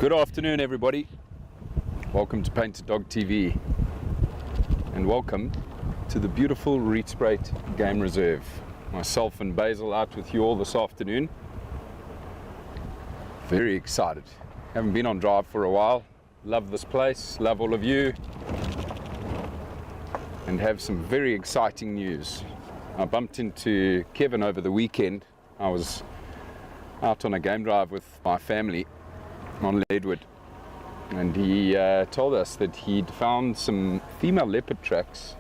Good afternoon, everybody. Welcome to Painted Dog TV, and welcome to the beautiful Rietspruit Game Reserve. Myself and Basil out with you all this afternoon. Very excited. Haven't been on drive for a while. Love this place, love all of you, and have some very exciting news. I bumped into Kevin over the weekend. I was out on a game drive with my family on Leopard, and he told us that he'd found some female leopard tracks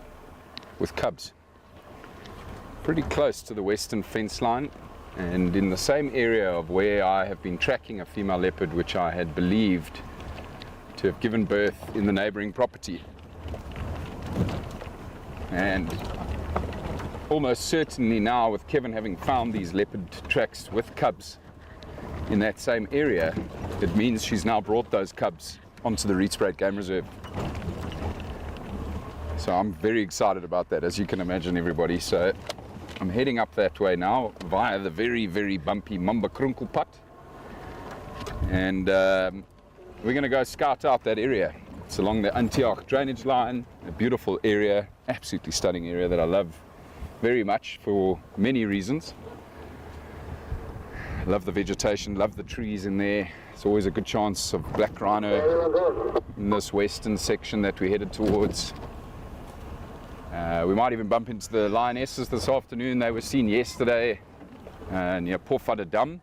with cubs pretty close to the western fence line, and in the same area of where I have been tracking a female leopard which I had believed to have given birth in the neighboring property. And almost certainly now, with Kevin having found these leopard tracks with cubs, in that same area, it means she's now brought those cubs onto the Rietspruit Game Reserve. So I'm very excited about that, as you can imagine, everybody. So I'm heading up that way now via the very, very bumpy Mamba Krunkelpad. And we're going to go scout out that area. It's along the Antioch drainage line, a beautiful area, absolutely stunning area that I love very much for many reasons. Love the vegetation, love the trees in there. It's always a good chance of black rhino in this western section that we're headed towards. We might even bump into the lionesses this afternoon. They were seen yesterday near Dam.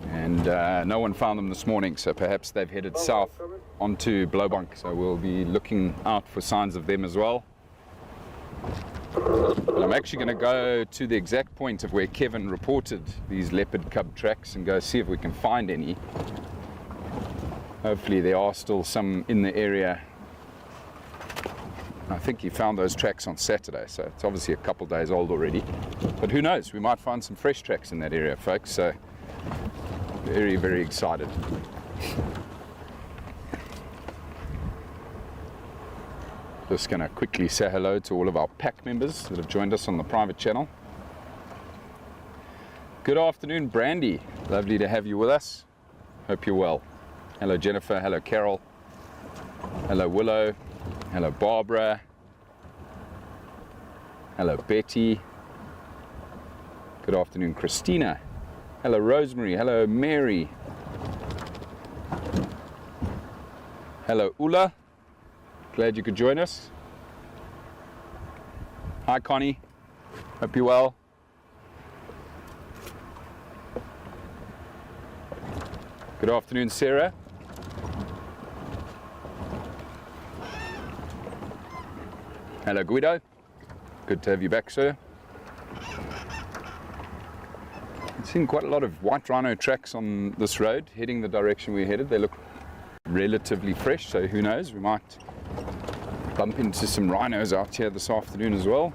And no one found them this morning, so perhaps they've headed south onto Blaubank. So we'll be looking out for signs of them as well. But I'm actually going to go to the exact point of where Kevin reported these leopard cub tracks and go see if we can find any. Hopefully there are still some in the area. I think he found those tracks on Saturday, so it's obviously a couple days old already. But who knows, we might find some fresh tracks in that area, folks. So very, very excited. Just going to quickly say hello to all of our pack members that have joined us on the private channel. Good afternoon, Brandy. Lovely to have you with us. Hope you're well. Hello, Jennifer. Hello, Carol. Hello, Willow. Hello, Barbara. Hello, Betty. Good afternoon, Christina. Hello, Rosemary. Hello, Mary. Hello, Ula. Glad you could join us. Hi, Connie. Hope you're well. Good afternoon, Sarah. Hello, Guido. Good to have you back, sir. I've seen quite a lot of white rhino tracks on this road heading the direction we're headed. They look relatively fresh, so who knows, we might bump into some rhinos out here this afternoon as well.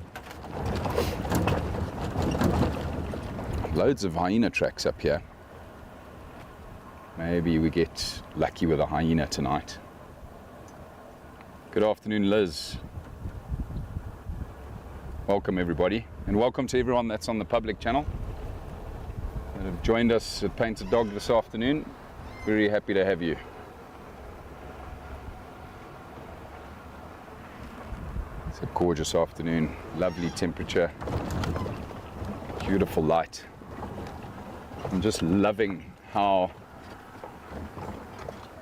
Loads of hyena tracks up here. Maybe we get lucky with a hyena tonight. Good afternoon, Liz. Welcome everybody, and welcome to everyone that's on the public channel that have joined us at Painted Dog this afternoon. Very happy to have you. It's a gorgeous afternoon, lovely temperature, beautiful light. I'm just loving how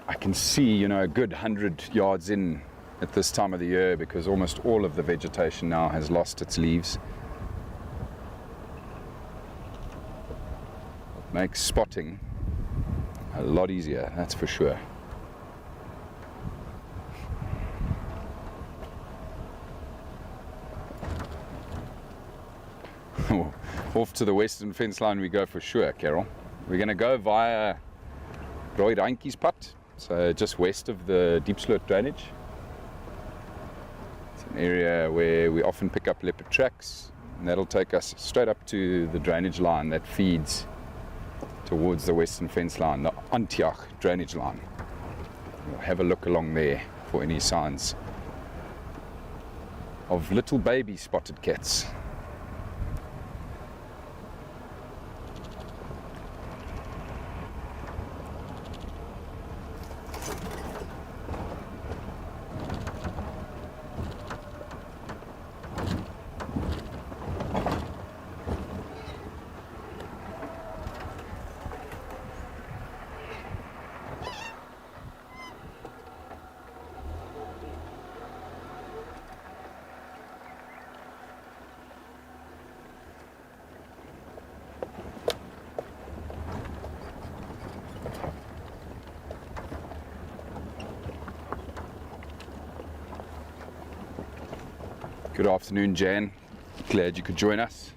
I can see, a good 100 yards in at this time of the year, because almost all of the vegetation now has lost its leaves. It makes spotting a lot easier, that's for sure. Off to the western fence line we go for sure, Carol. We're going to go via Rooidrantjiespad, so just west of the deep slope drainage. It's an area where we often pick up leopard tracks, and that'll take us straight up to the drainage line that feeds towards the western fence line, the Antioch drainage line. We'll have a look along there for any signs of little baby spotted cats. Good afternoon, Jan. Glad you could join us.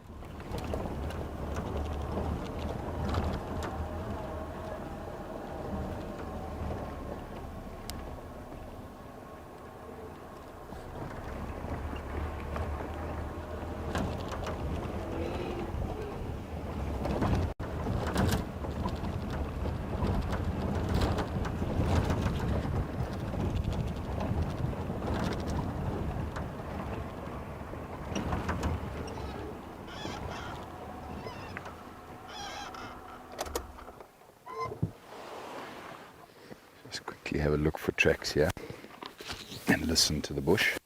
quickly have a look for tracks here and listen to the bush.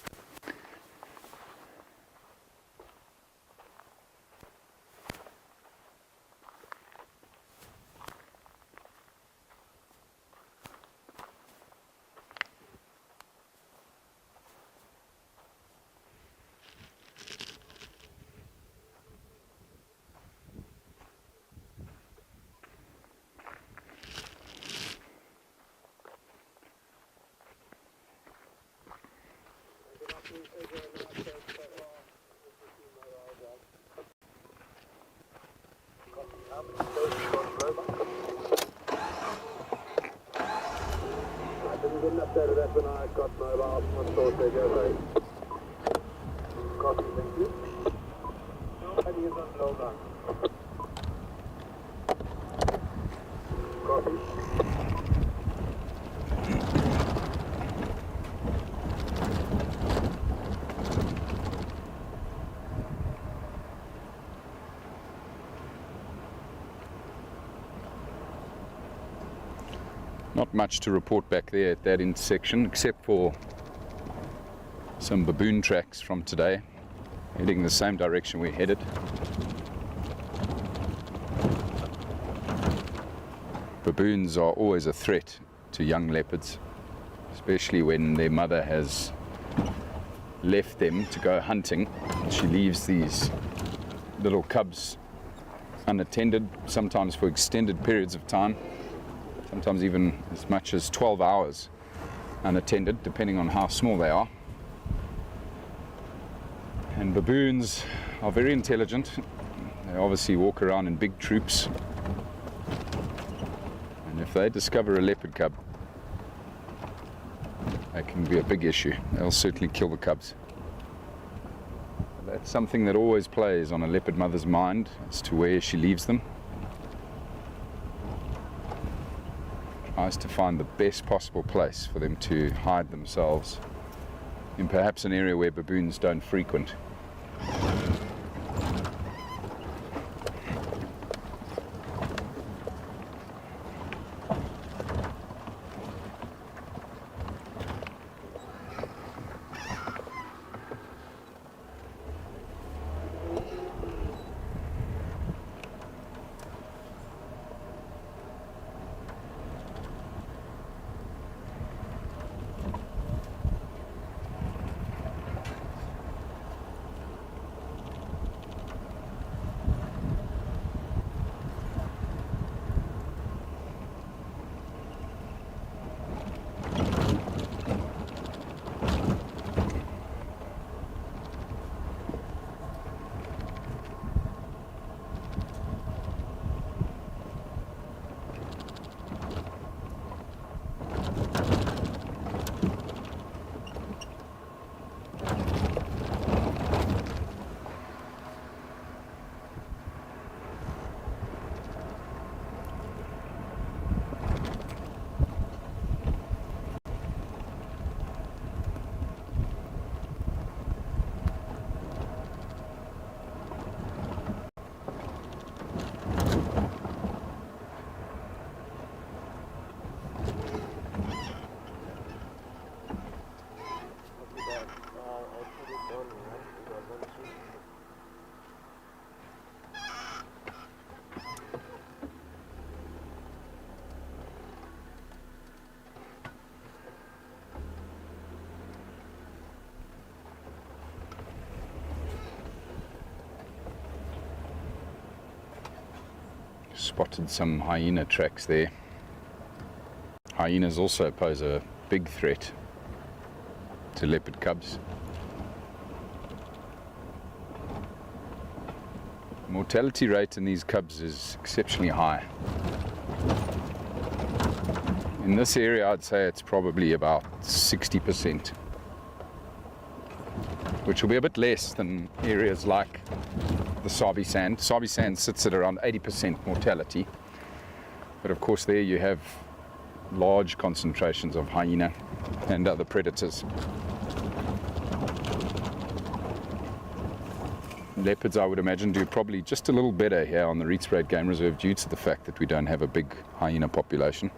Didn't update that when I got mobile. I thought they'd go great. Copy, thank you. Nobody is on low now. Copy. Not much to report back there at that intersection, except for some baboon tracks from today, heading the same direction we headed. Baboons are always a threat to young leopards, especially when their mother has left them to go hunting. She leaves these little cubs unattended, sometimes for extended periods of time. Sometimes even as much as 12 hours unattended, depending on how small they are. And baboons are very intelligent. They obviously walk around in big troops. And if they discover a leopard cub, that can be a big issue. They'll certainly kill the cubs. That's something that always plays on a leopard mother's mind as to where she leaves them. Tries to find the best possible place for them to hide themselves in perhaps an area where baboons don't frequent. Spotted some hyena tracks there. Hyenas also pose a big threat to leopard cubs. Mortality rate in these cubs is exceptionally high. In this area I'd say it's probably about 60%, which will be a bit less than areas like the Sabi Sand. Sabi Sand sits at around 80% mortality, but of course there you have large concentrations of hyena and other predators. Leopards, I would imagine, do probably just a little better here on the Rietspruit Game Reserve due to the fact that we don't have a big hyena population.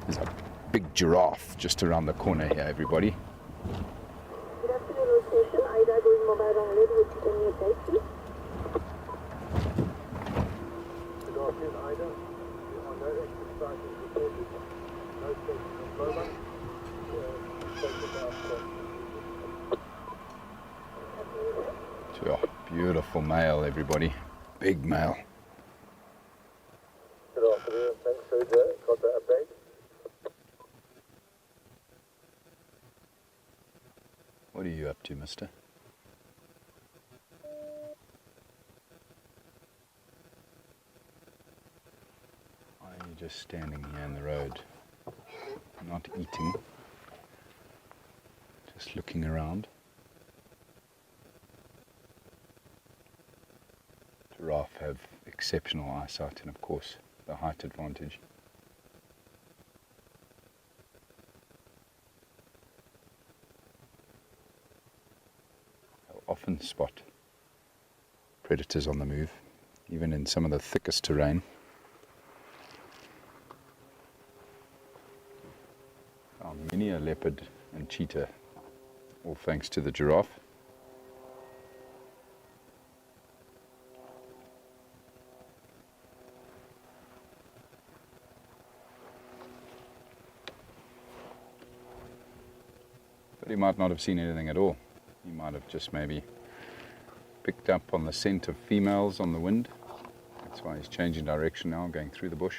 There's a big giraffe just around the corner here, everybody. Good afternoon, location. Ida going mobile on Leopard, can you take please? Good afternoon, Ida. There are no active sightings reported. No cases of Lowveld. Stated out. Oh, beautiful male, everybody. Big male. Good afternoon. Thanks for the update. What are you up to, mister? Why are you just standing here in the road? Not eating. Just looking around. Giraffe have exceptional eyesight and, of course, the height advantage. They'll often spot predators on the move, even in some of the thickest terrain. Found many a leopard and cheetah, all thanks to the giraffe. But he might not have seen anything at all. He might have just maybe picked up on the scent of females on the wind. That's why he's changing direction now, going through the bush.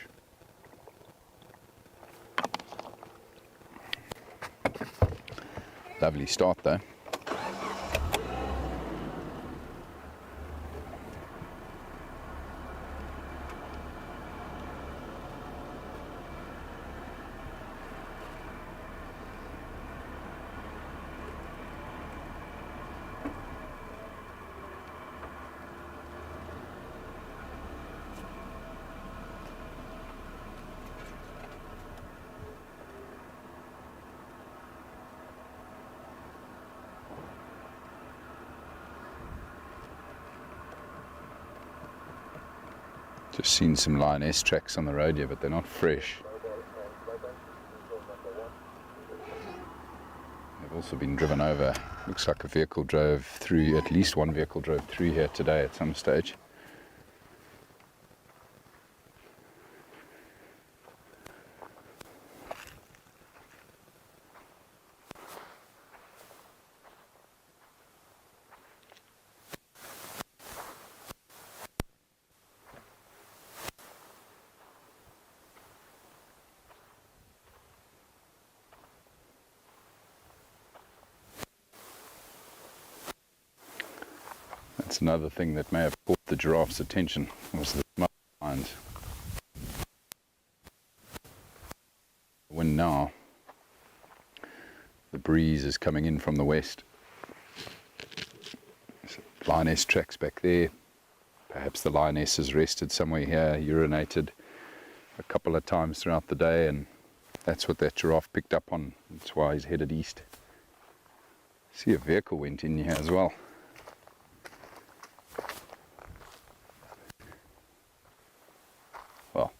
Lovely start though. Just seen some lioness tracks on the road here, but they're not fresh. They've also been driven over. Looks like a vehicle drove through, at least one vehicle drove through here today at some stage. That's another thing that may have caught the giraffe's attention, was the smell behind. The wind now, the breeze is coming in from the west. Lioness tracks back there. Perhaps the lioness has rested somewhere here, urinated a couple of times throughout the day, and that's what that giraffe picked up on. That's why he's headed east. See, a vehicle went in here as well. Well,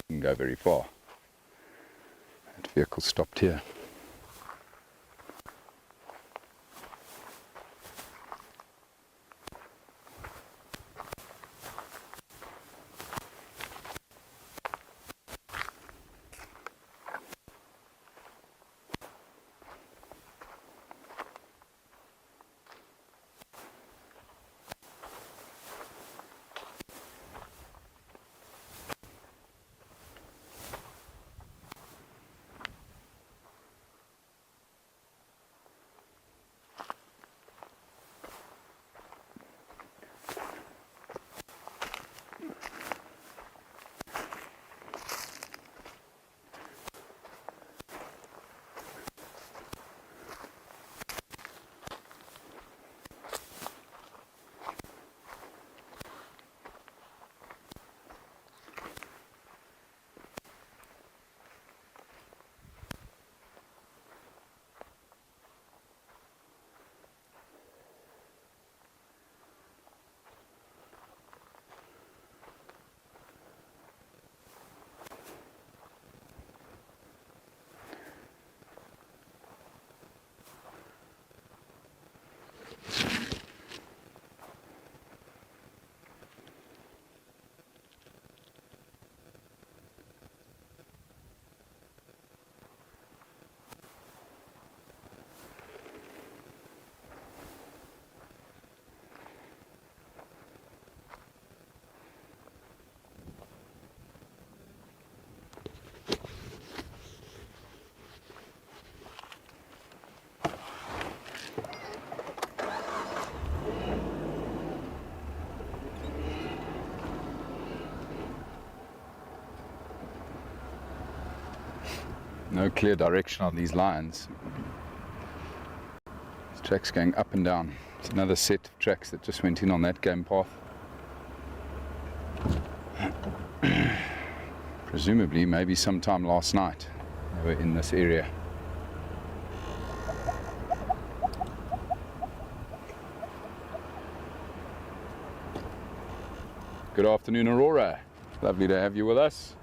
didn't go very far. That vehicle stopped here. No clear direction on these lines. This track's going up and down. It's another set of tracks that just went in on that game path. Presumably, maybe sometime last night they were in this area. Good afternoon, Aurora. Lovely to have you with us.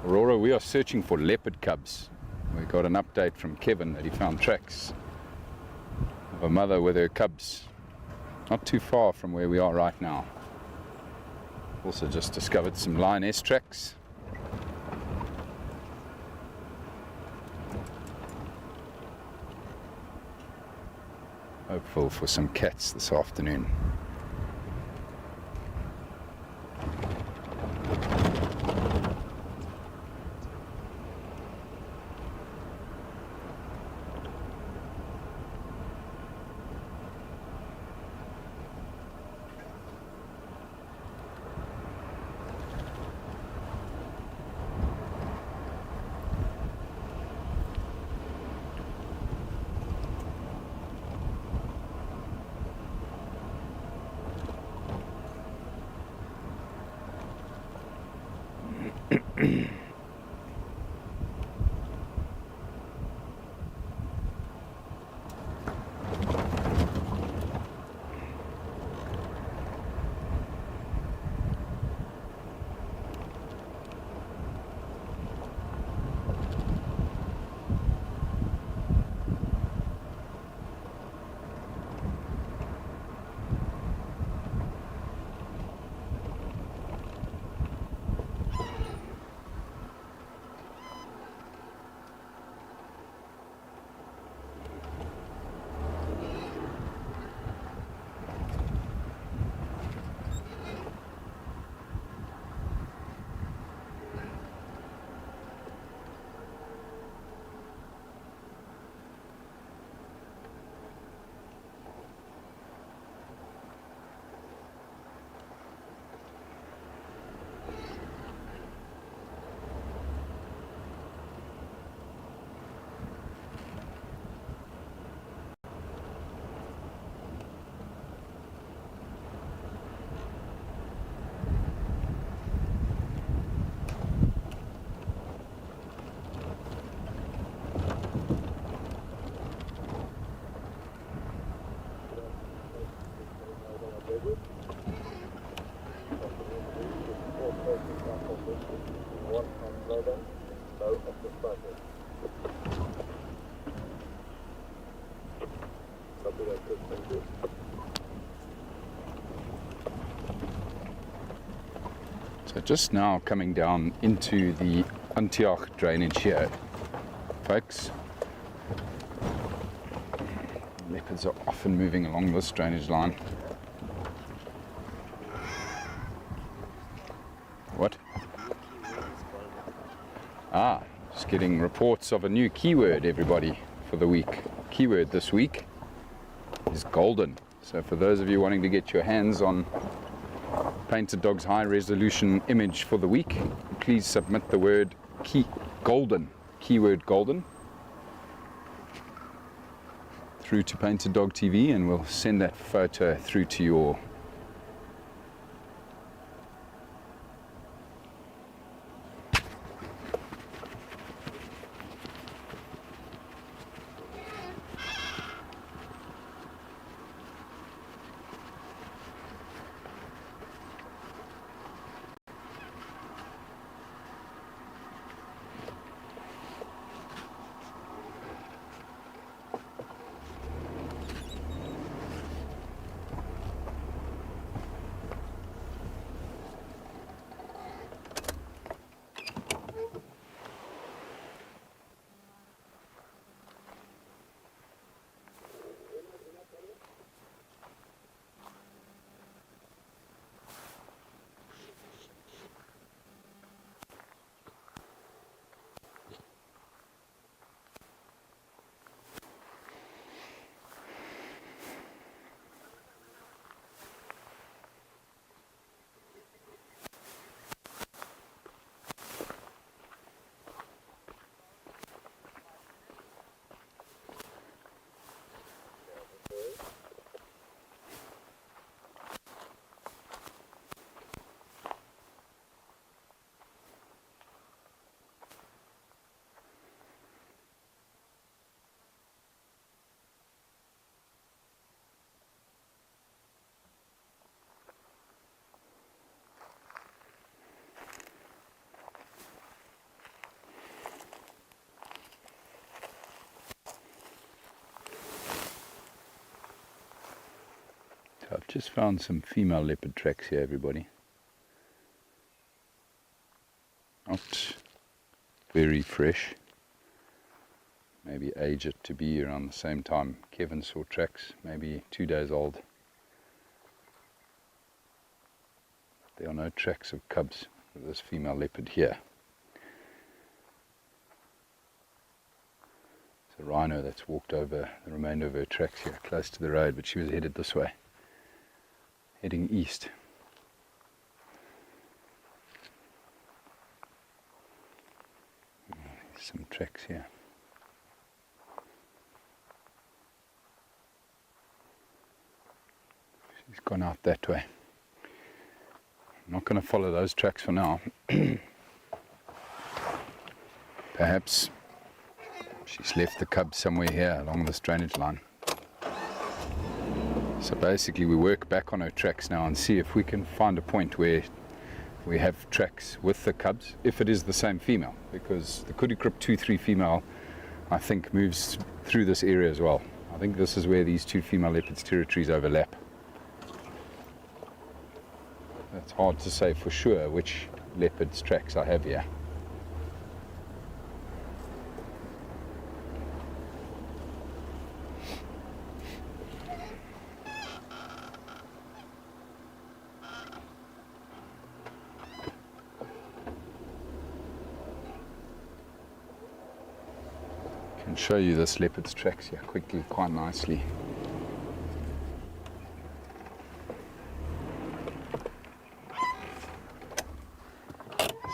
Aurora, we are searching for leopard cubs. We got an update from Kevin that he found tracks of a mother with her cubs not too far from where we are right now. Also just discovered some lioness tracks. Hopeful for some cats this afternoon. So just now coming down into the Antioch drainage here, folks. Leopards are often moving along this drainage line. What? Just getting reports of a new keyword, everybody, for the week. Keyword this week is golden. So for those of you wanting to get your hands on Painted Dog's high resolution image for the week, please submit the word golden, keyword golden, through to Painted Dog TV, and we'll send that photo through to your So I've just found some female leopard tracks here, everybody. Not very fresh. Maybe age it to be around the same time Kevin saw tracks, maybe 2 days old. There are no tracks of cubs with this female leopard here. It's a rhino that's walked over the remainder of her tracks here, close to the road, but she was headed this way, heading east. Some tracks here. She's gone out that way. I'm not going to follow those tracks for now. Perhaps she's left the cubs somewhere here along this drainage line. So basically we work back on her tracks now and see if we can find a point where we have tracks with the cubs, if it is the same female, because the Kudikrip 2-3 female, I think, moves through this area as well. I think this is where these two female leopards' territories overlap. It's hard to say for sure which leopard's tracks I have here. I can show you this leopard's tracks here quickly, quite nicely.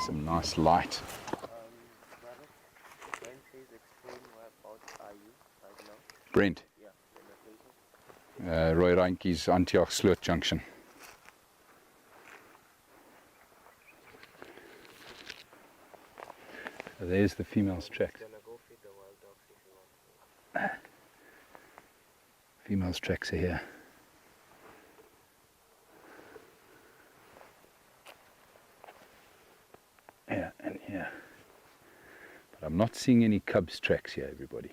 Some nice light. Brent, please explain whereabouts are you right now? Brent, Yeah, the location. Roy Reinke's Antioch Sloot Junction. So there's the female's tracks. Gonna go feed the wild dogs if you want. Female's tracks are here. Here and here. But I'm not seeing any cubs tracks here, everybody.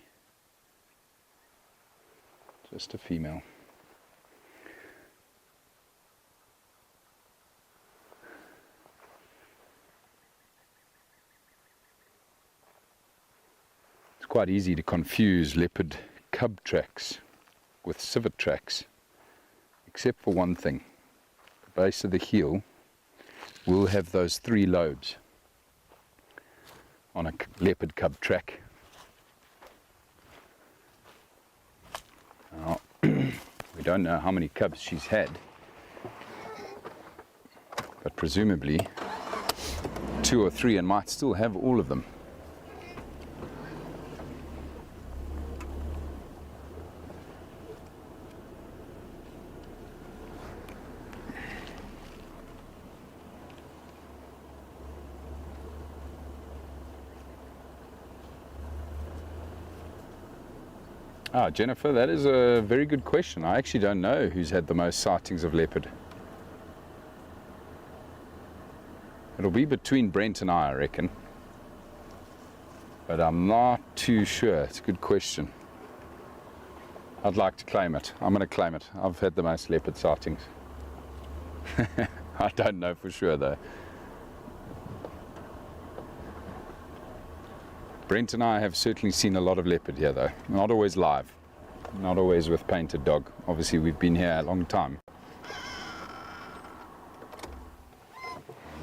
Just a female. It's quite easy to confuse leopard cub tracks with civet tracks, except for one thing. The base of the heel will have those 3 lobes on a leopard cub track. Now, we don't know how many cubs she's had, but presumably 2 or 3, and might still have all of them. Ah, Jennifer, that is a very good question. I actually don't know who's had the most sightings of leopard. It'll be between Brent and I reckon. But I'm not too sure. It's a good question. I'd like to claim it. I'm going to claim it. I've had the most leopard sightings. I don't know for sure though. Brent and I have certainly seen a lot of leopard here though. Not always live. Not always with painted dog. Obviously we've been here a long time.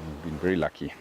We've been very lucky.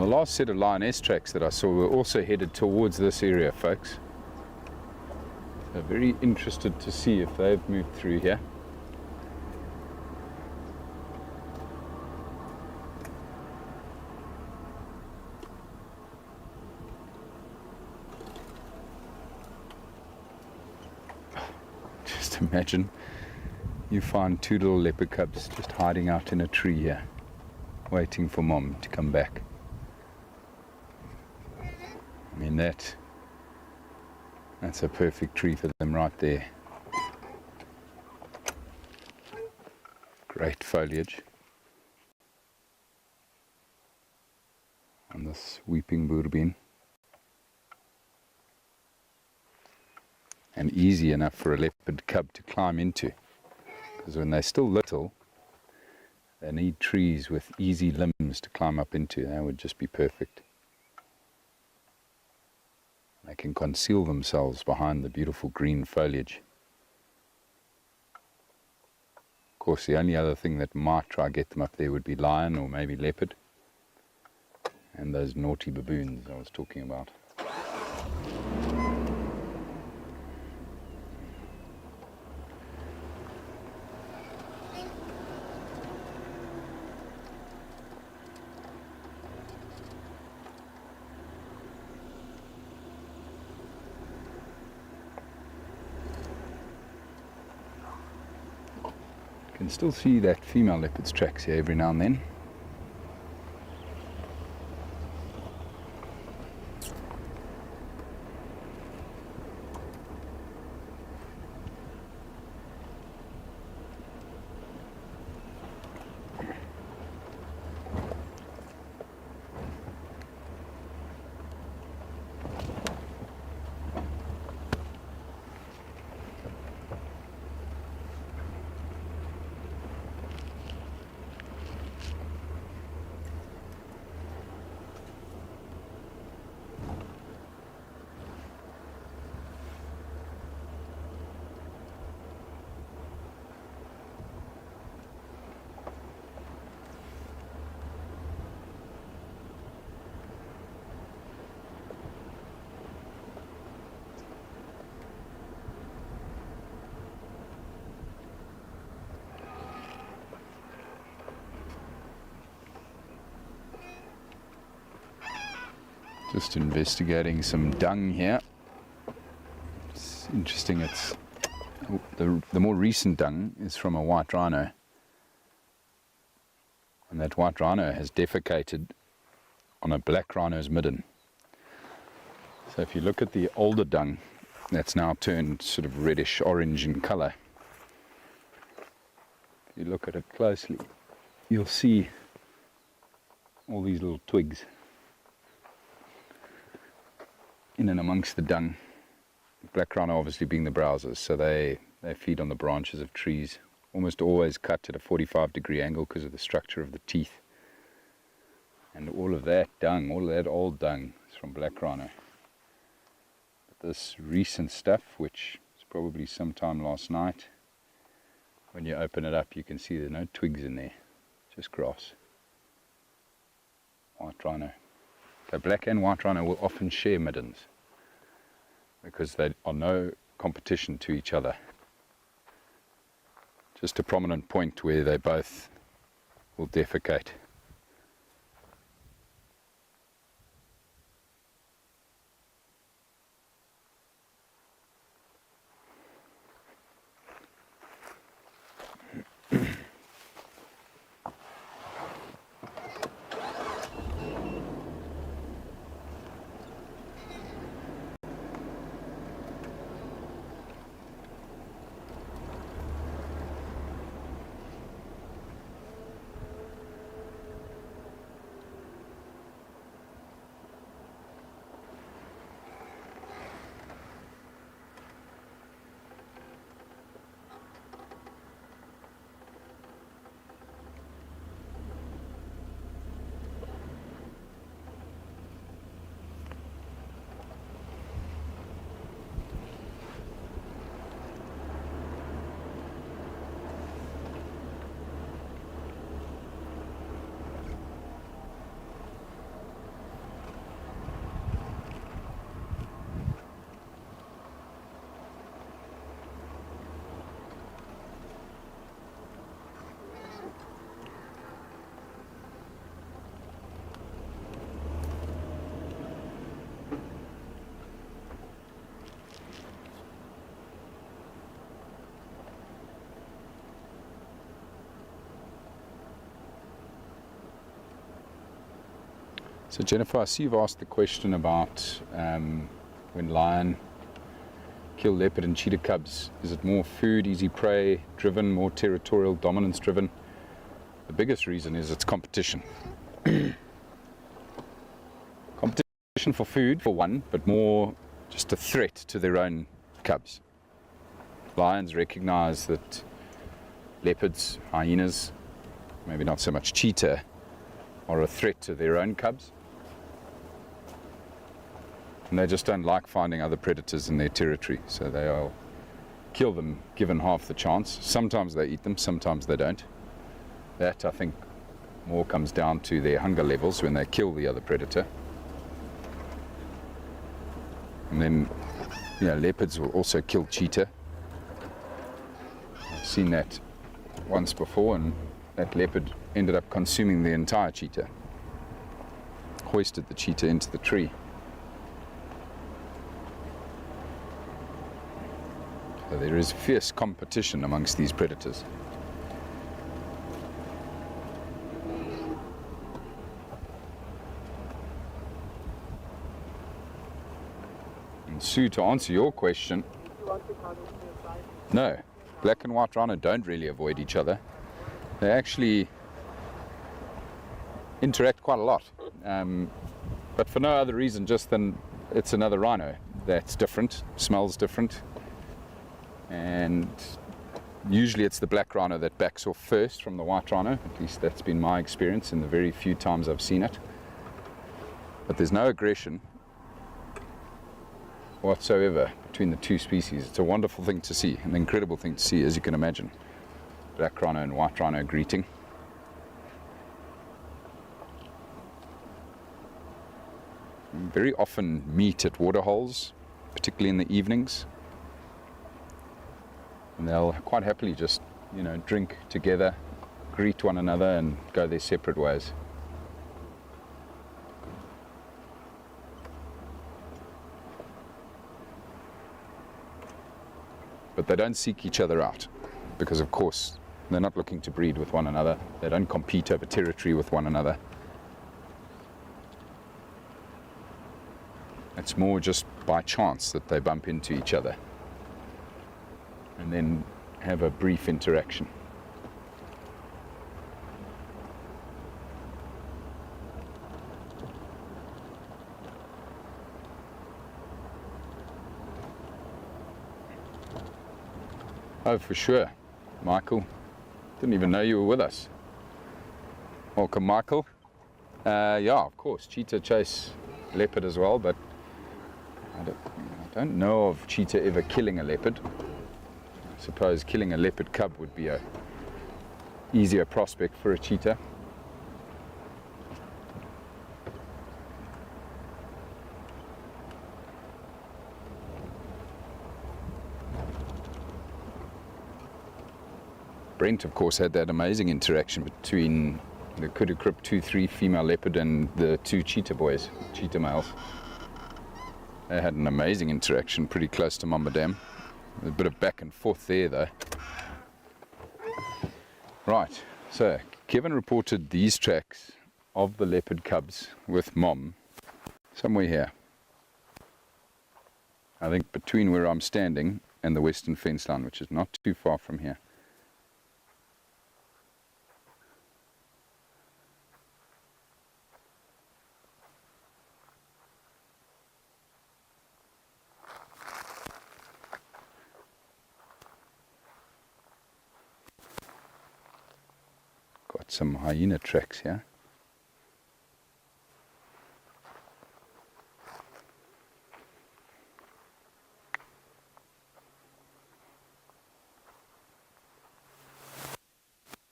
the last set of lioness tracks that I saw were also headed towards this area, folks. So very interested to see if they've moved through here. Just imagine you find two little leopard cubs just hiding out in a tree here, waiting for mom to come back. I mean, that's a perfect tree for them right there. Great foliage on this weeping bourbon. And easy enough for a leopard cub to climb into, because when they're still little, they need trees with easy limbs to climb up into. That would just be perfect. They can conceal themselves behind the beautiful green foliage. Of course, the only other thing that might try to get them up there would be lion or maybe leopard, and those naughty baboons I was talking about. Can still see that female leopard's tracks here every now and then. Just investigating some dung here. It's interesting, it's the more recent dung is from a white rhino, and that white rhino has defecated on a black rhino's midden. So if you look at the older dung, that's now turned sort of reddish orange in colour. If you look at it closely, you'll see all these little twigs in and amongst the dung. Black rhino obviously being the browsers, so they feed on the branches of trees, almost always cut at a 45-degree angle because of the structure of the teeth. And all of that dung, all of that old dung is from black rhino. But this recent stuff, which is probably sometime last night, when you open it up you can see there are no twigs in there, just grass. White rhino. So black and white rhino will often share middens because they are no competition to each other. Just a prominent point where they both will defecate. So Jennifer, I see you've asked the question about when lion kill leopard and cheetah cubs, is it more food, easy prey driven, more territorial dominance driven? The biggest reason is it's competition. Competition for food for one, but more just a threat to their own cubs. Lions recognize that leopards, hyenas, maybe not so much cheetah, are a threat to their own cubs. And they just don't like finding other predators in their territory, so they'll kill them given half the chance. Sometimes they eat them, sometimes they don't. That, I think, more comes down to their hunger levels when they kill the other predator. And then, leopards will also kill cheetah. I've seen that once before, and that leopard ended up consuming the entire cheetah. Hoisted the cheetah into the tree. So there is fierce competition amongst these predators. And Sue, to answer your question, no, black and white rhino don't really avoid each other. They actually interact quite a lot, but for no other reason just than it's another rhino that's different, smells different. And usually it's the black rhino that backs off first from the white rhino. At least that's been my experience in the very few times I've seen it. But there's no aggression whatsoever between the two species. It's a wonderful thing to see, an incredible thing to see, as you can imagine. Black rhino and white rhino greeting. Very often meet at waterholes, particularly in the evenings. And they'll quite happily just, drink together, greet one another and go their separate ways. But they don't seek each other out because, of course, they're not looking to breed with one another. They don't compete over territory with one another. It's more just by chance that they bump into each other and then have a brief interaction. Oh, for sure, Michael. Didn't even know you were with us. Welcome, Michael. Yeah, of course, cheetah chase leopard as well, but I don't know of cheetah ever killing a leopard. I suppose killing a leopard cub would be a easier prospect for a cheetah. Brent, of course, had that amazing interaction between the Kudukrup 2-3 female leopard and the two cheetah boys, cheetah males. They had an amazing interaction pretty close to Mama Dam. A bit of back and forth there, though. Right, so Kevin reported these tracks of the leopard cubs with Mom somewhere here. I think between where I'm standing and the western fence line, which is not too far from here. Got some hyena tracks here.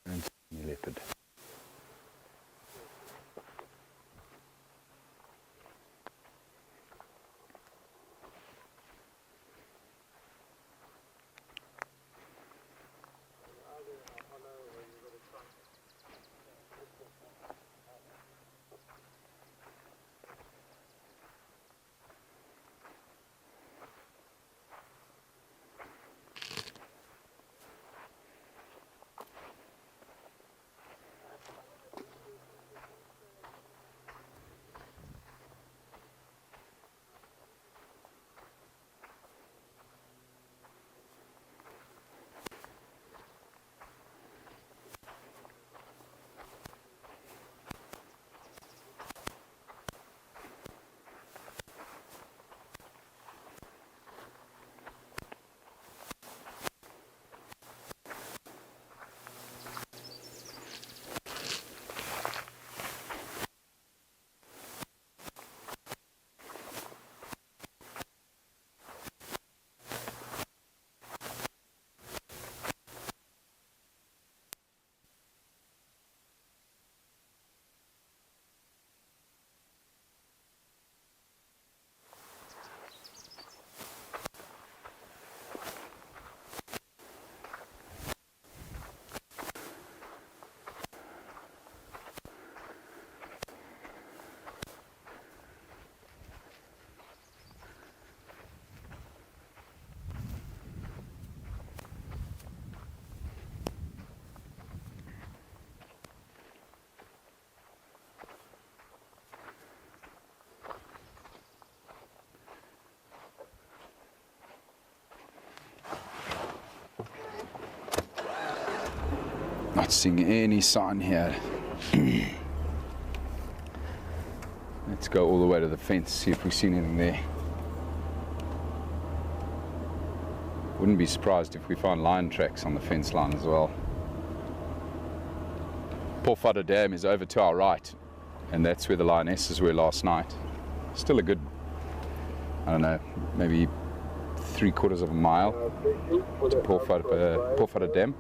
And leopard. Not seeing any sign here. Let's go all the way to the fence, see if we see anything there. Wouldn't be surprised if we find lion tracks on the fence line as well. Poole Dam is over to our right, and that's where the lionesses were last night. Still a good, I don't know, maybe 3/4 of a mile to Poole Dam.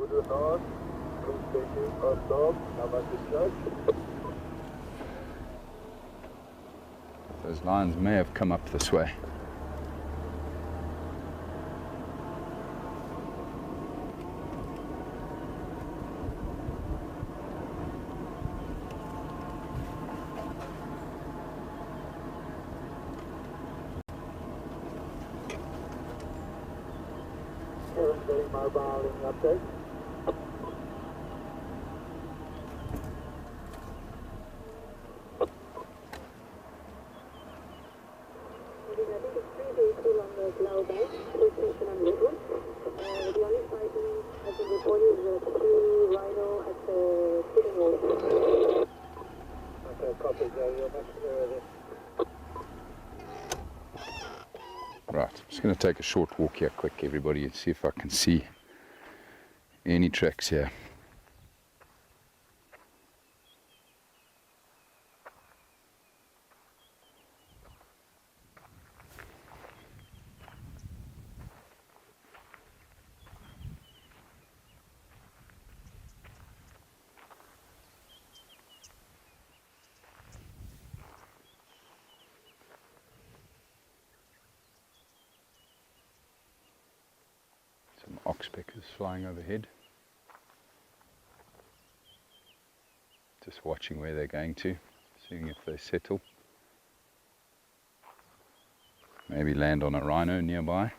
Those lions may have come up this way. Mobile in update. I think it's 3 days too long the Lowveld, station on Rietspruit. The only sighting has been reported is a true rhino at the chicken wall. Okay, copy, Gary. Right, I'm just going to take a short walk here quick, everybody, and see if I can see any tracks here. Some oxpeckers flying overhead. Just watching where they're going to, seeing if they settle. Maybe land on a rhino nearby.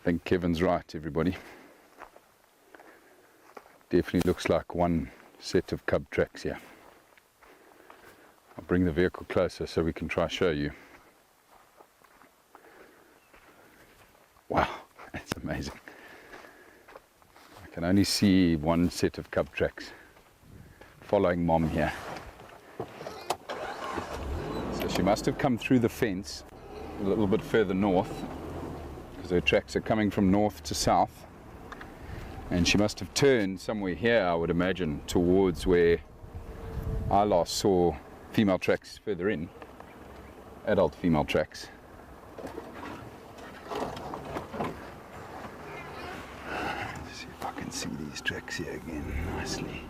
think Kevin's right, everybody. Definitely looks like one set of cub tracks here. I'll bring the vehicle closer so we can try show you. Wow, that's amazing. I can only see one set of cub tracks following Mom here. So she must have come through the fence a little bit further north, because her tracks are coming from north to south, and she must have turned somewhere here, I would imagine, towards where I last saw female tracks further in, adult female tracks. Let's see if I can see these tracks here again nicely.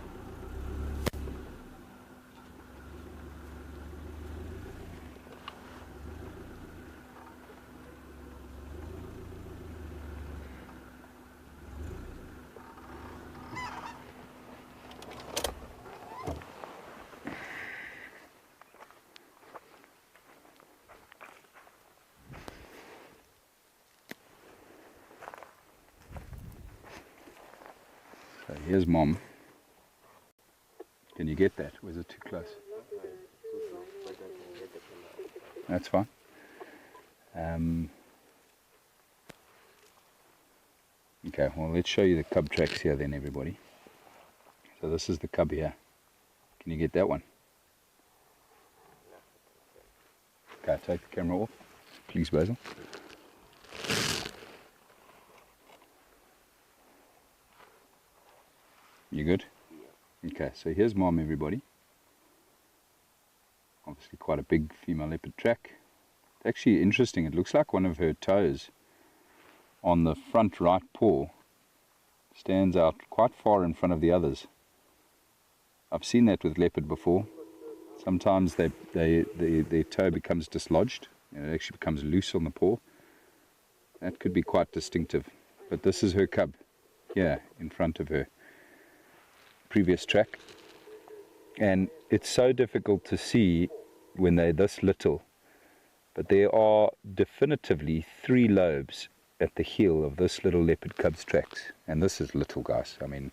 So here's Mom. Can you get that? Or is it too close? That's fine. Okay, well, let's show you the cub tracks here then, everybody. So this is the cub here. Can you get that one? Okay, take the camera off, please, Basil. You good? Okay, so here's Mom, everybody. Obviously quite a big female leopard track. It's actually interesting, it looks like one of her toes on the front right paw stands out quite far in front of the others. I've seen that with leopard before. Sometimes their toe becomes dislodged, and it actually becomes loose on the paw. That could be quite distinctive. But this is her cub here in front of her previous track, and it's so difficult to see when they're this little, but there are definitively 3 lobes at the heel of this little leopard cub's tracks, and this is little, guys. I mean,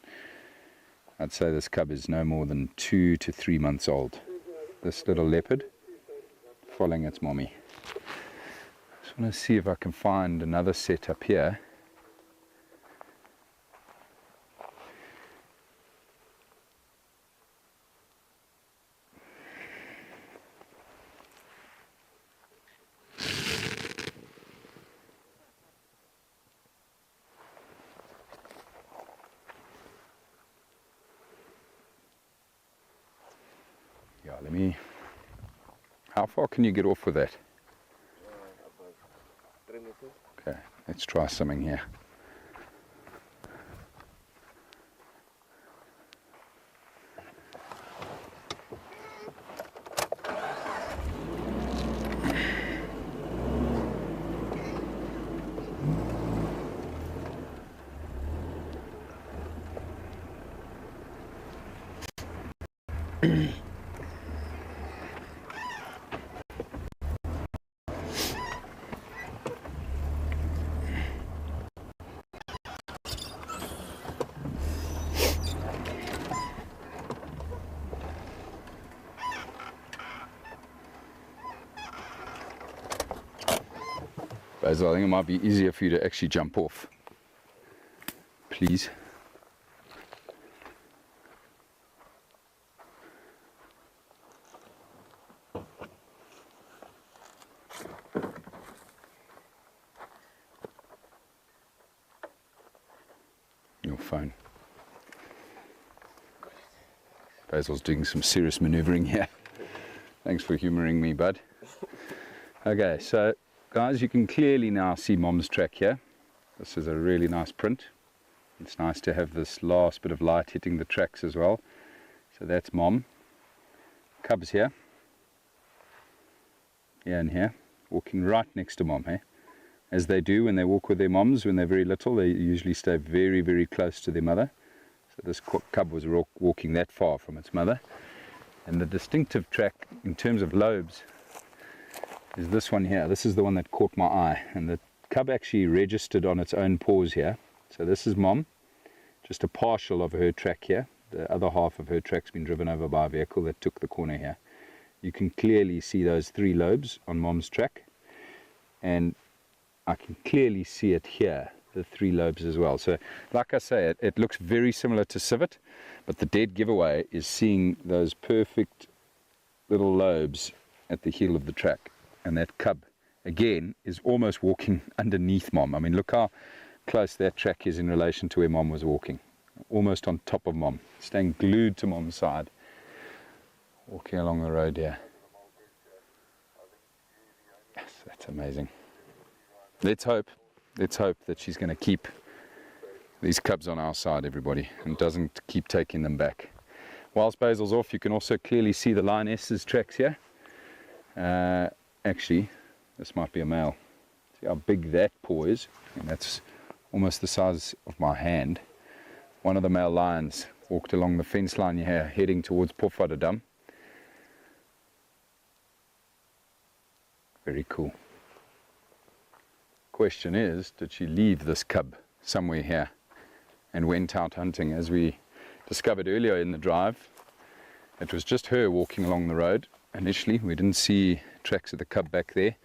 I'd say this cub is no more than 2 to 3 months old. This little leopard following its mommy. Just want to see if I can find another set up here. Yeah, let me... How far can you get off with that? About 3 meters. Okay, let's try something here. Basil, I think it might be easier for you to actually jump off. Please. Your phone. Basil's doing some serious maneuvering here. Thanks for humouring me, bud. Okay, so guys, you can clearly now see Mom's track here. This is a really nice print. It's nice to have this last bit of light hitting the tracks as well. So that's Mom. Cubs here. Here and here. Walking right next to Mom, hey? As they do when they walk with their moms when they're very little. They usually stay very, very close to their mother. So this cub was walking that far from its mother. And the distinctive track in terms of lobes is this one here. This is the one that caught my eye, and the cub actually registered on its own paws here. So this is mom, just a partial of her track here. The other half of her track's been driven over by a vehicle that took the corner here. You can clearly see those 3 lobes on mom's track, and I can clearly see it here, the 3 lobes as well. So like I say, it looks very similar to civet, but the dead giveaway is seeing those perfect little lobes at the heel of the track. And that cub again is almost walking underneath mom. I mean, look how close that track is in relation to where mom was walking, almost on top of mom, staying glued to mom's side, walking along the road here. Yes, that's amazing. Let's hope that she's going to keep these cubs on our side, everybody, and doesn't keep taking them back. Whilst Basil's off, you can also clearly see the lioness's tracks here. Actually, this might be a male. See how big that paw is, and that's almost the size of my hand. One of the male lions walked along the fence line here, heading towards Pofadadam. Very cool. Question is, did she leave this cub somewhere here and went out hunting? As we discovered earlier in the drive, it was just her walking along the road. Initially, we didn't see tracks of the cub back there.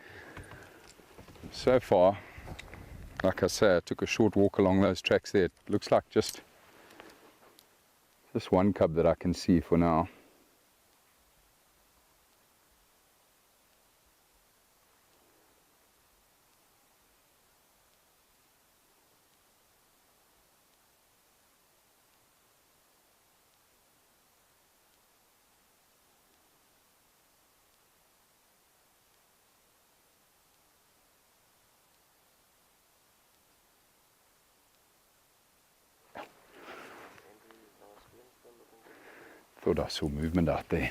So far, like I say, I took a short walk along those tracks there. It looks like just one cub that I can see for now. Thought I saw movement out there.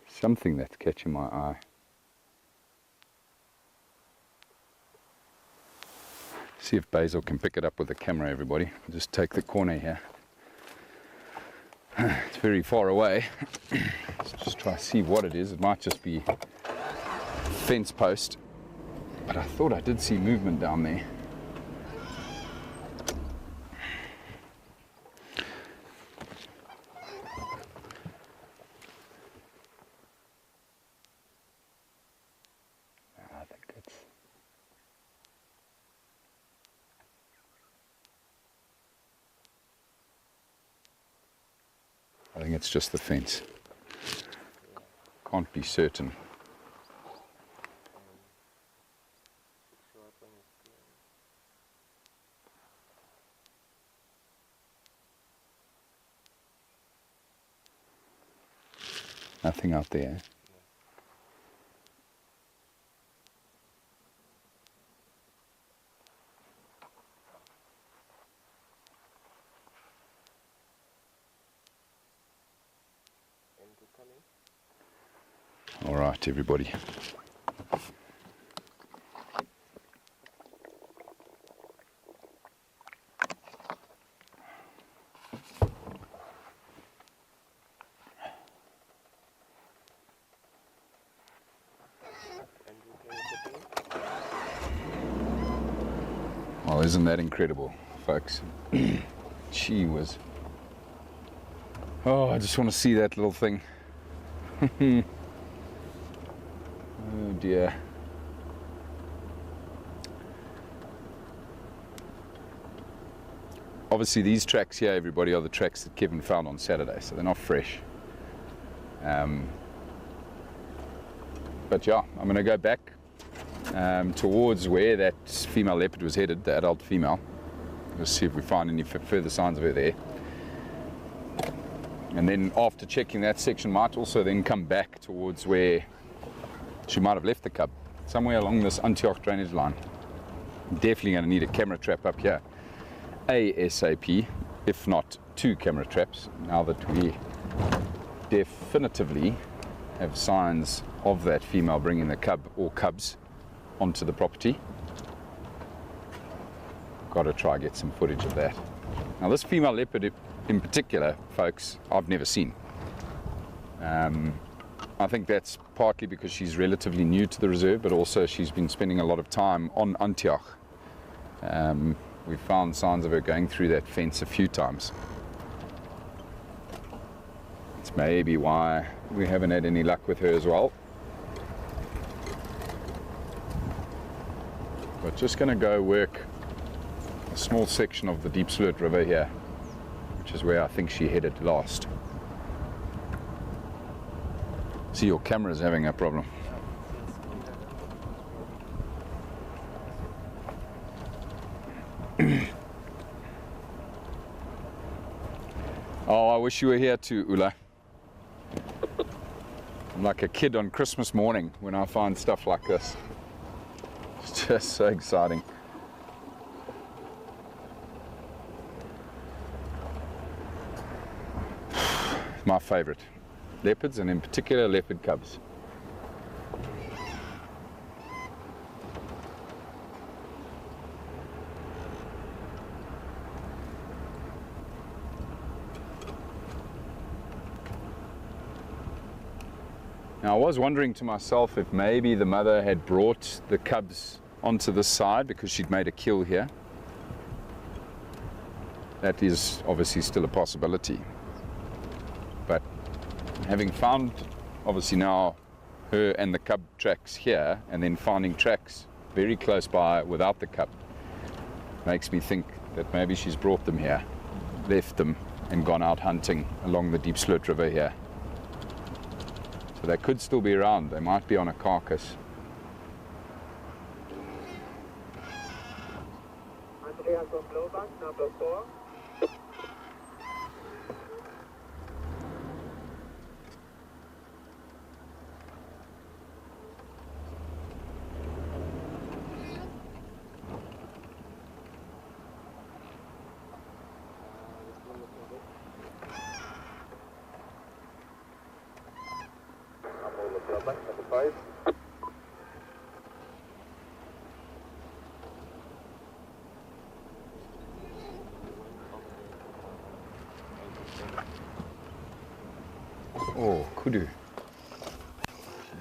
Something that's catching my eye. See if Basil can pick it up with the camera, everybody. I'll just take the corner here. It's very far away. Let's just try to see what it is. It might just be a fence post, but I thought I did see movement down there. I think it's just the fence. Can't be certain. Nothing out there. All right, everybody. Well, isn't that incredible, folks? She was... Oh, I just want to see that little thing. Oh dear. Obviously these tracks here, everybody, are the tracks that Kevin found on Saturday, so they're not fresh. But yeah, I'm going to go back towards where that female leopard was headed, the adult female. Let's see if we find any further signs of her there. And then after checking that section, might also then come back towards where she might have left the cub, somewhere along this Antioch drainage line. Definitely going to need a camera trap up here ASAP, if not 2 camera traps, now that we definitively have signs of that female bringing the cub or cubs onto the property. Got to try get some footage of that. Now this female leopard in particular, folks, I've never seen. I think that's partly because she's relatively new to the reserve, but also she's been spending a lot of time on Antioch We found signs of her going through that fence a few times. It's maybe why we haven't had any luck with her as well. But just going to go work a small section of the Deep Sloot River here, which is where I think she headed last. See, your camera's having a problem. Oh, I wish you were here too, Ula. I'm like a kid on Christmas morning when I find stuff like this. It's just so exciting. My favorite. Leopards, and in particular leopard cubs. Now I was wondering to myself if maybe the mother had brought the cubs onto this side because she'd made a kill here. That is obviously still a possibility. But having found obviously now her and the cub tracks here, and then finding tracks very close by without the cub, makes me think that maybe she's brought them here, left them and gone out hunting along the Deep Sloot River here. So they could still be around. They might be on a carcass. Andreas on Blowback, number 4. Blowback, number 5. Oh, kudu.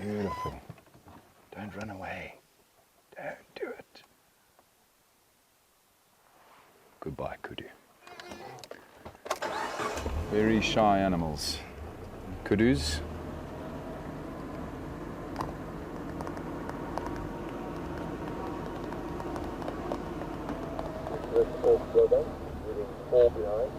Beautiful. Don't run away. Don't do it. Goodbye, kudu. Very shy animals. Kudus. There's 4 Blowback, leaving 4 behind.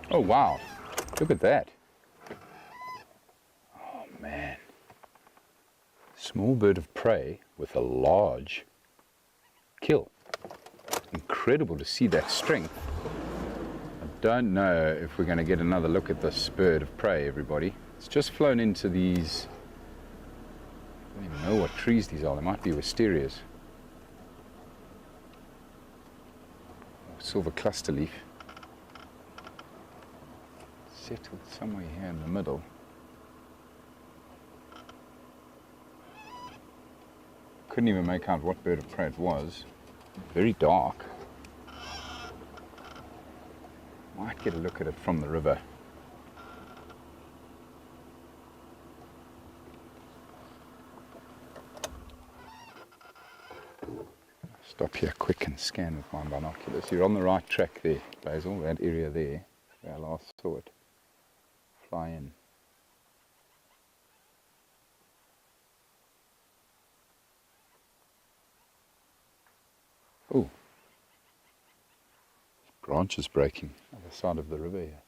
Oh wow, look at that. Oh man. Small bird of prey with a large kill. Incredible to see that strength. I don't know if we're going to get another look at this bird of prey, everybody. It's just flown into these, I don't even know what trees these are. They might be wisterias. Or silver cluster leaf. Settled somewhere here in the middle. couldn't even make out what bird of prey it was. Very dark. Might get a look at it from the river. Stop here quick and scan with my binoculars. You're on the right track there, Basil, that area there, where I last saw it fly in. Oh, branches breaking on the side of the river here.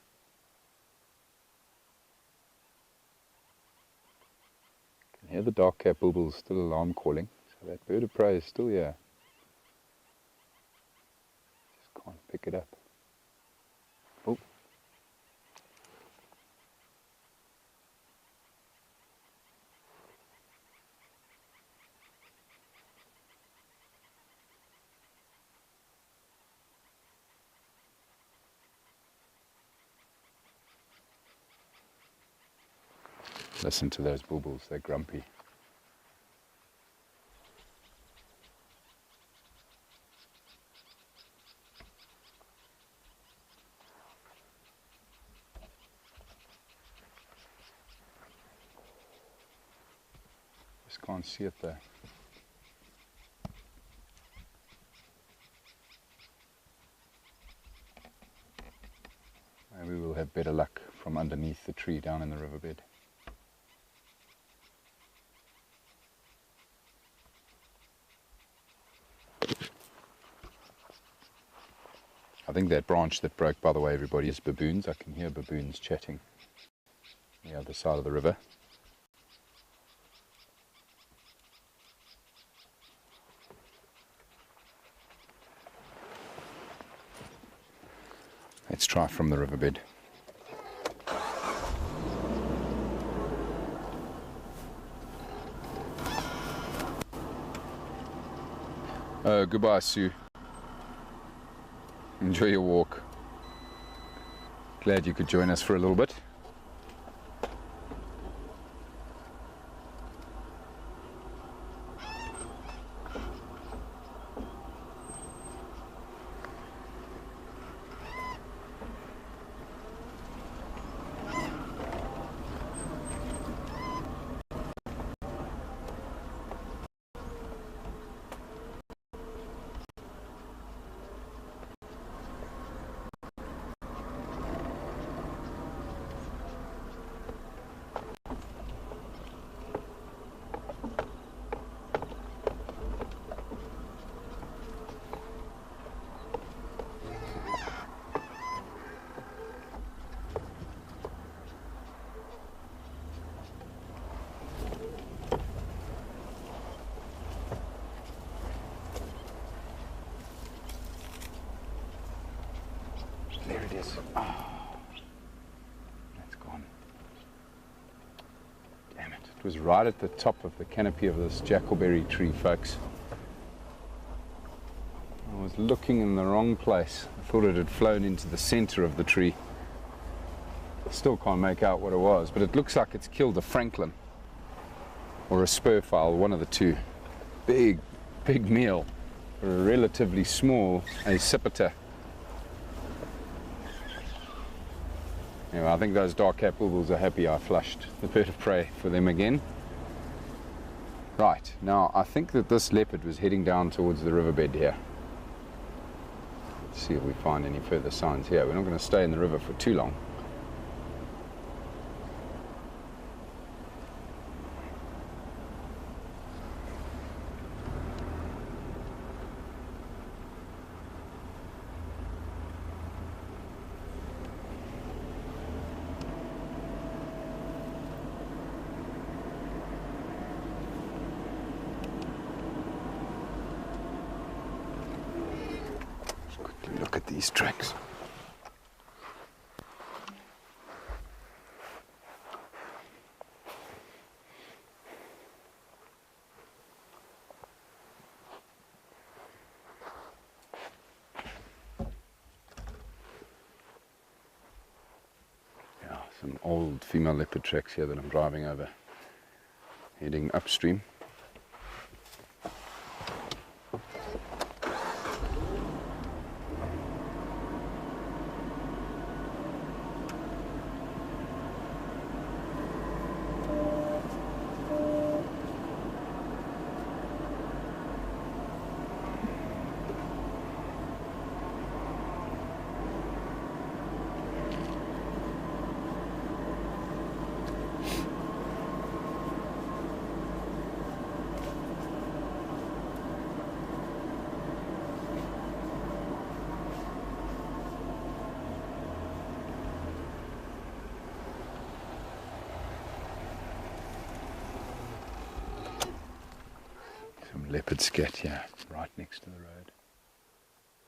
Can hear the dark-capped bulbul still alarm calling, so that bird of prey is still here. Just can't pick it up. Oh. Listen to those bulbuls, they're grumpy. Just can't see it there. Maybe we'll have better luck from underneath the tree down in the riverbed. I think that branch that broke, by the way, everybody, is baboons. I can hear baboons chatting on the other side of the river. Let's try from the riverbed. Goodbye, Sue. Enjoy your walk. Glad you could join us for a little bit. There it is. Oh, that's gone. Damn it. It was right at the top of the canopy of this jackalberry tree, folks. I was looking in the wrong place. I thought it had flown into the center of the tree. Still can't make out what it was, but it looks like it's killed a francolin or a spurfowl, one of the two. Big meal for a relatively small accipiter. Anyway, I think those dark-capped bulbuls are happy I flushed the bird of prey for them again. Right, now I think that this leopard was heading down towards the riverbed here. Let's see if we find any further signs here. We're not going to stay in the river for too long. Look at these tracks. Yeah, some old female leopard tracks here that I'm driving over, heading upstream. Leopard scat here, right next to the road,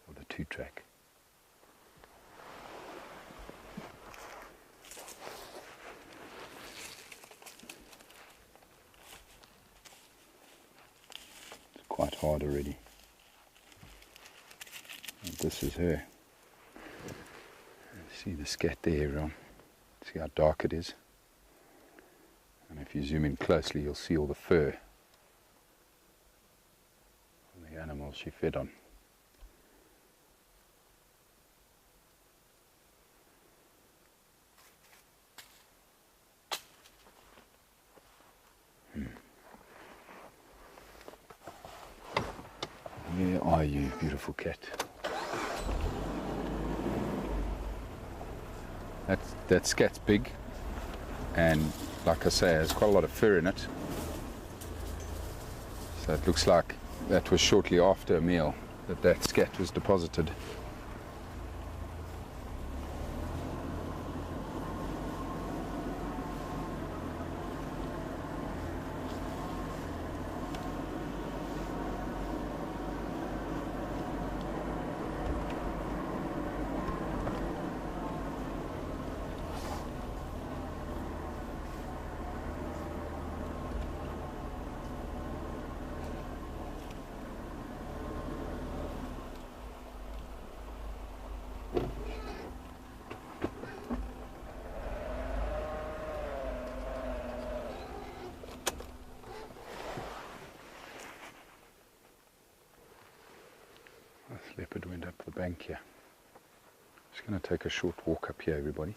or the 2-track. It's quite hard already. And this is her. See the scat there, everyone. See how dark it is? And if you zoom in closely, you'll see all the fur on the animals she fed on. Where are you, beautiful cat? That scat's big, and like I say, has quite a lot of fur in it. So it looks like that was shortly after a meal that scat was deposited. This leopard went up the bank here. Just going to take a short walk up here, everybody.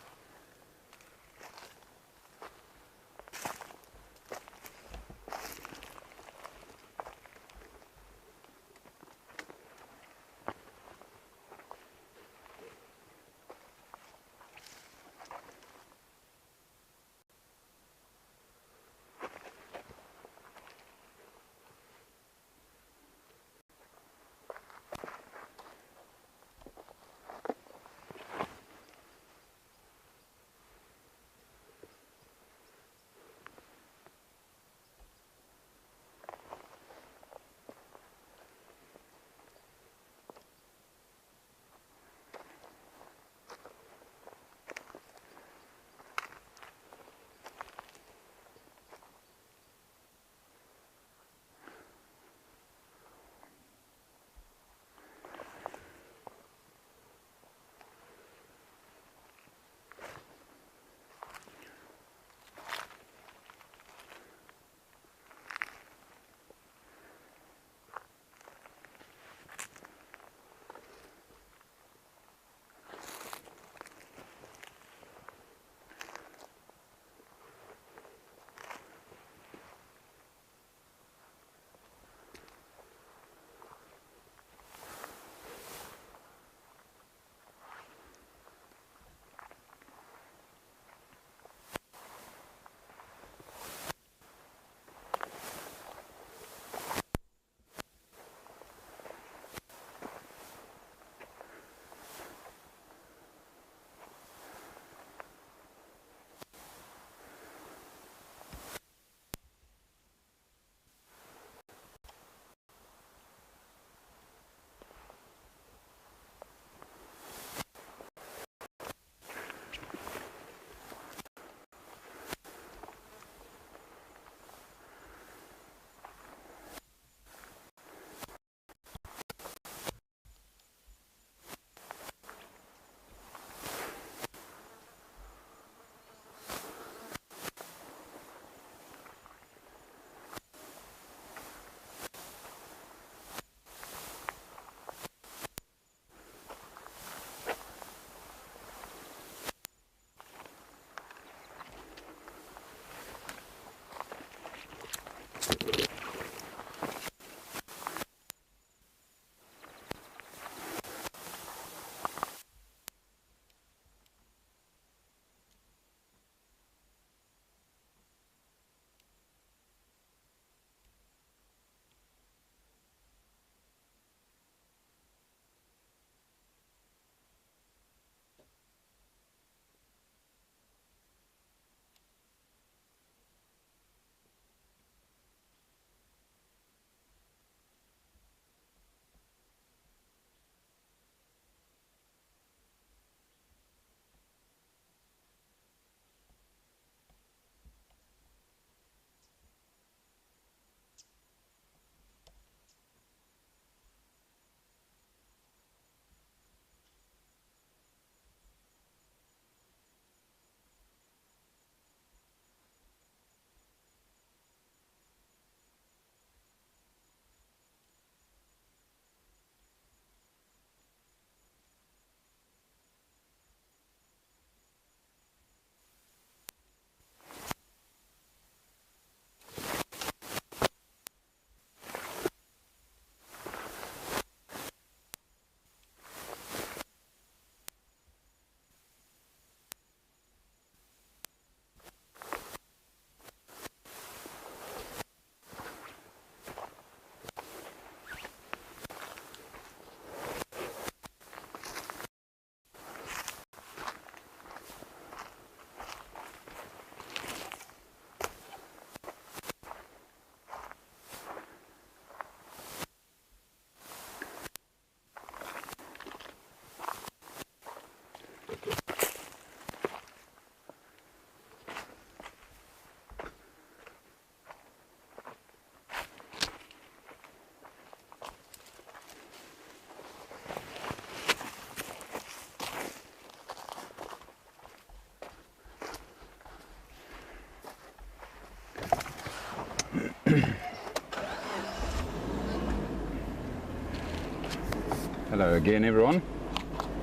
Hello again, everyone.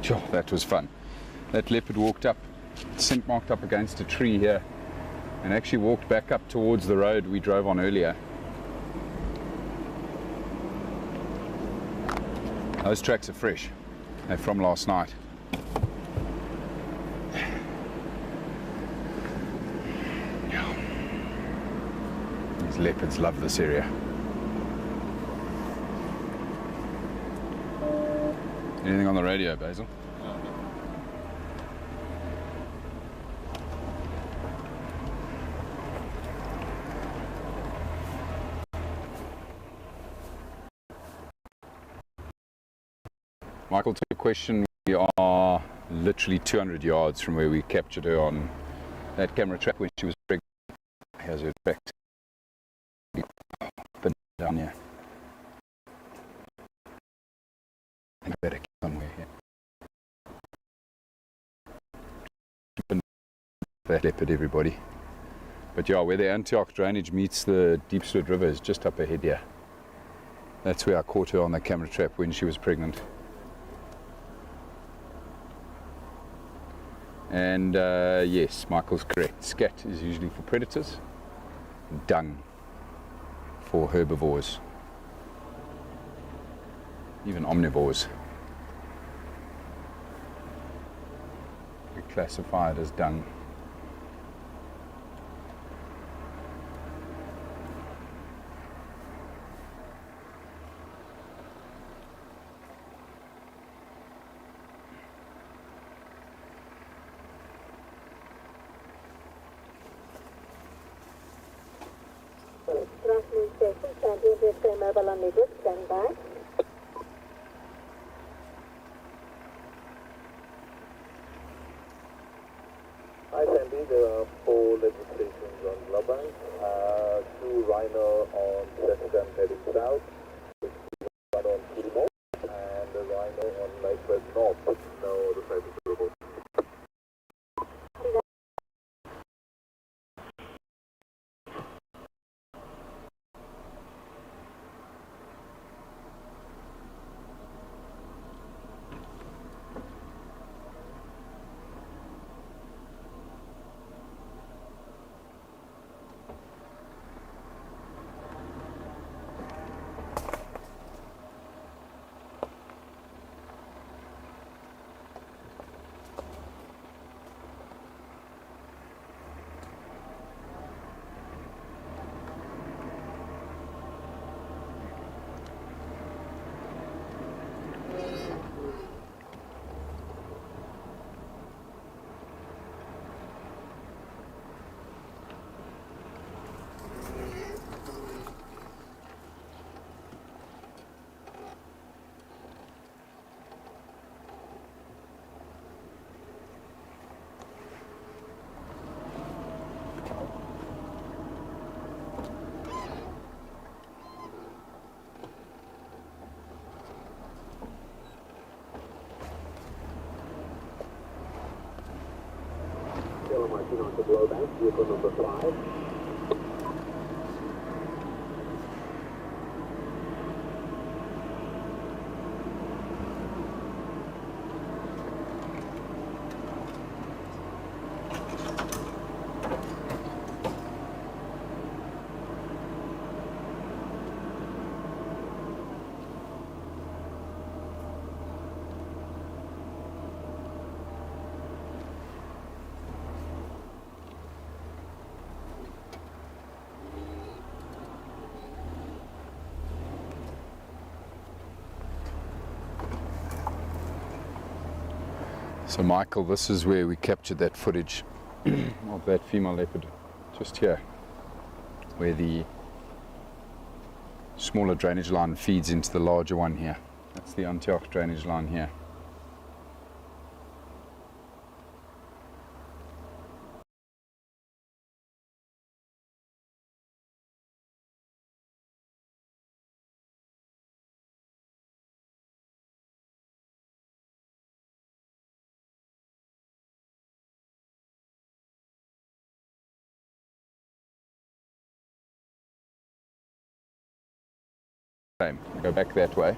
Sure, that was fun. That leopard walked up, scent marked up against a tree here, and actually walked back up towards the road we drove on earlier. Those tracks are fresh. They're from last night. Yeah. These leopards love this area. Anything on the radio, Basil? Michael took a question. We are literally 200 yards from where we captured her on that camera trap when she was pregnant. Here's her back down here. I think better somewhere here. That leopard, everybody. But yeah, where the Antioch drainage meets the Diepsloot River is just up ahead here. That's where I caught her on the camera trap when she was pregnant. And yes, Michael's correct. Scat is usually for predators, dung for herbivores, even omnivores. We classify it as dung. Transmission station, champion just mobile on network, standing by. Hi Sandy, there are 4 level stations on Leopard, 2 rhino on Scat heading south, 1 on Poole, and a rhino on Leopard north. No, the site is remote. Marking onto blowback, vehicle number 5. So Michael, this is where we captured that footage of that female leopard, just here, where the smaller drainage line feeds into the larger one here. That's the Antioch drainage line here. same. Go back that way.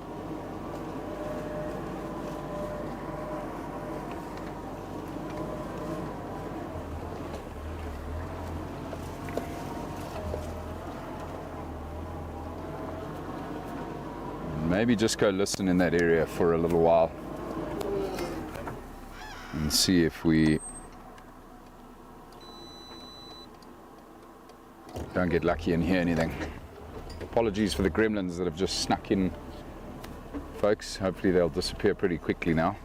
Maybe just go listen in that area for a little while and see if we don't get lucky and hear anything. Apologies for the gremlins that have just snuck in, folks. Hopefully they'll disappear pretty quickly now.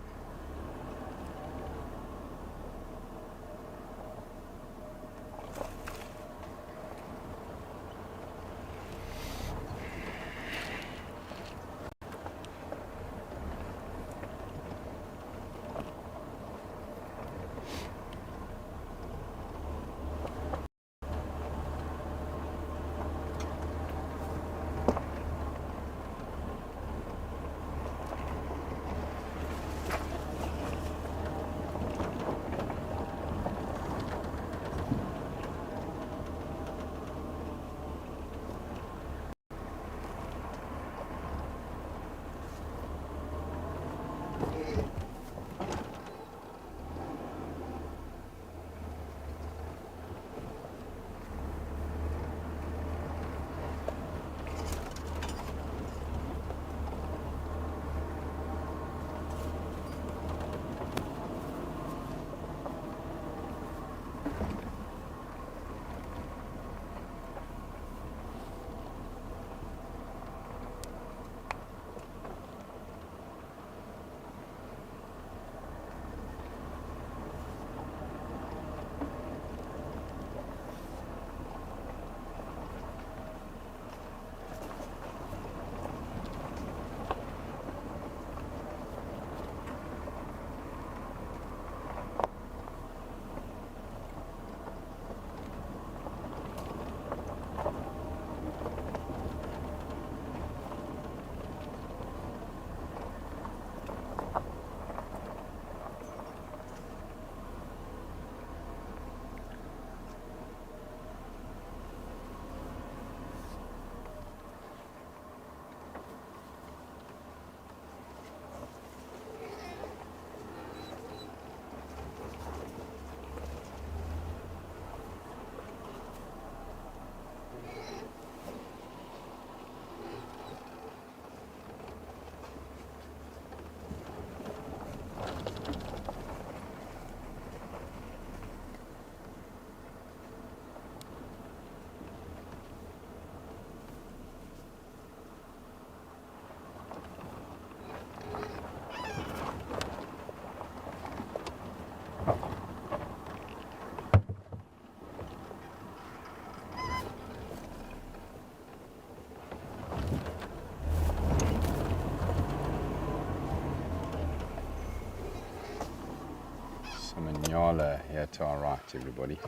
Nyala here to our right, everybody.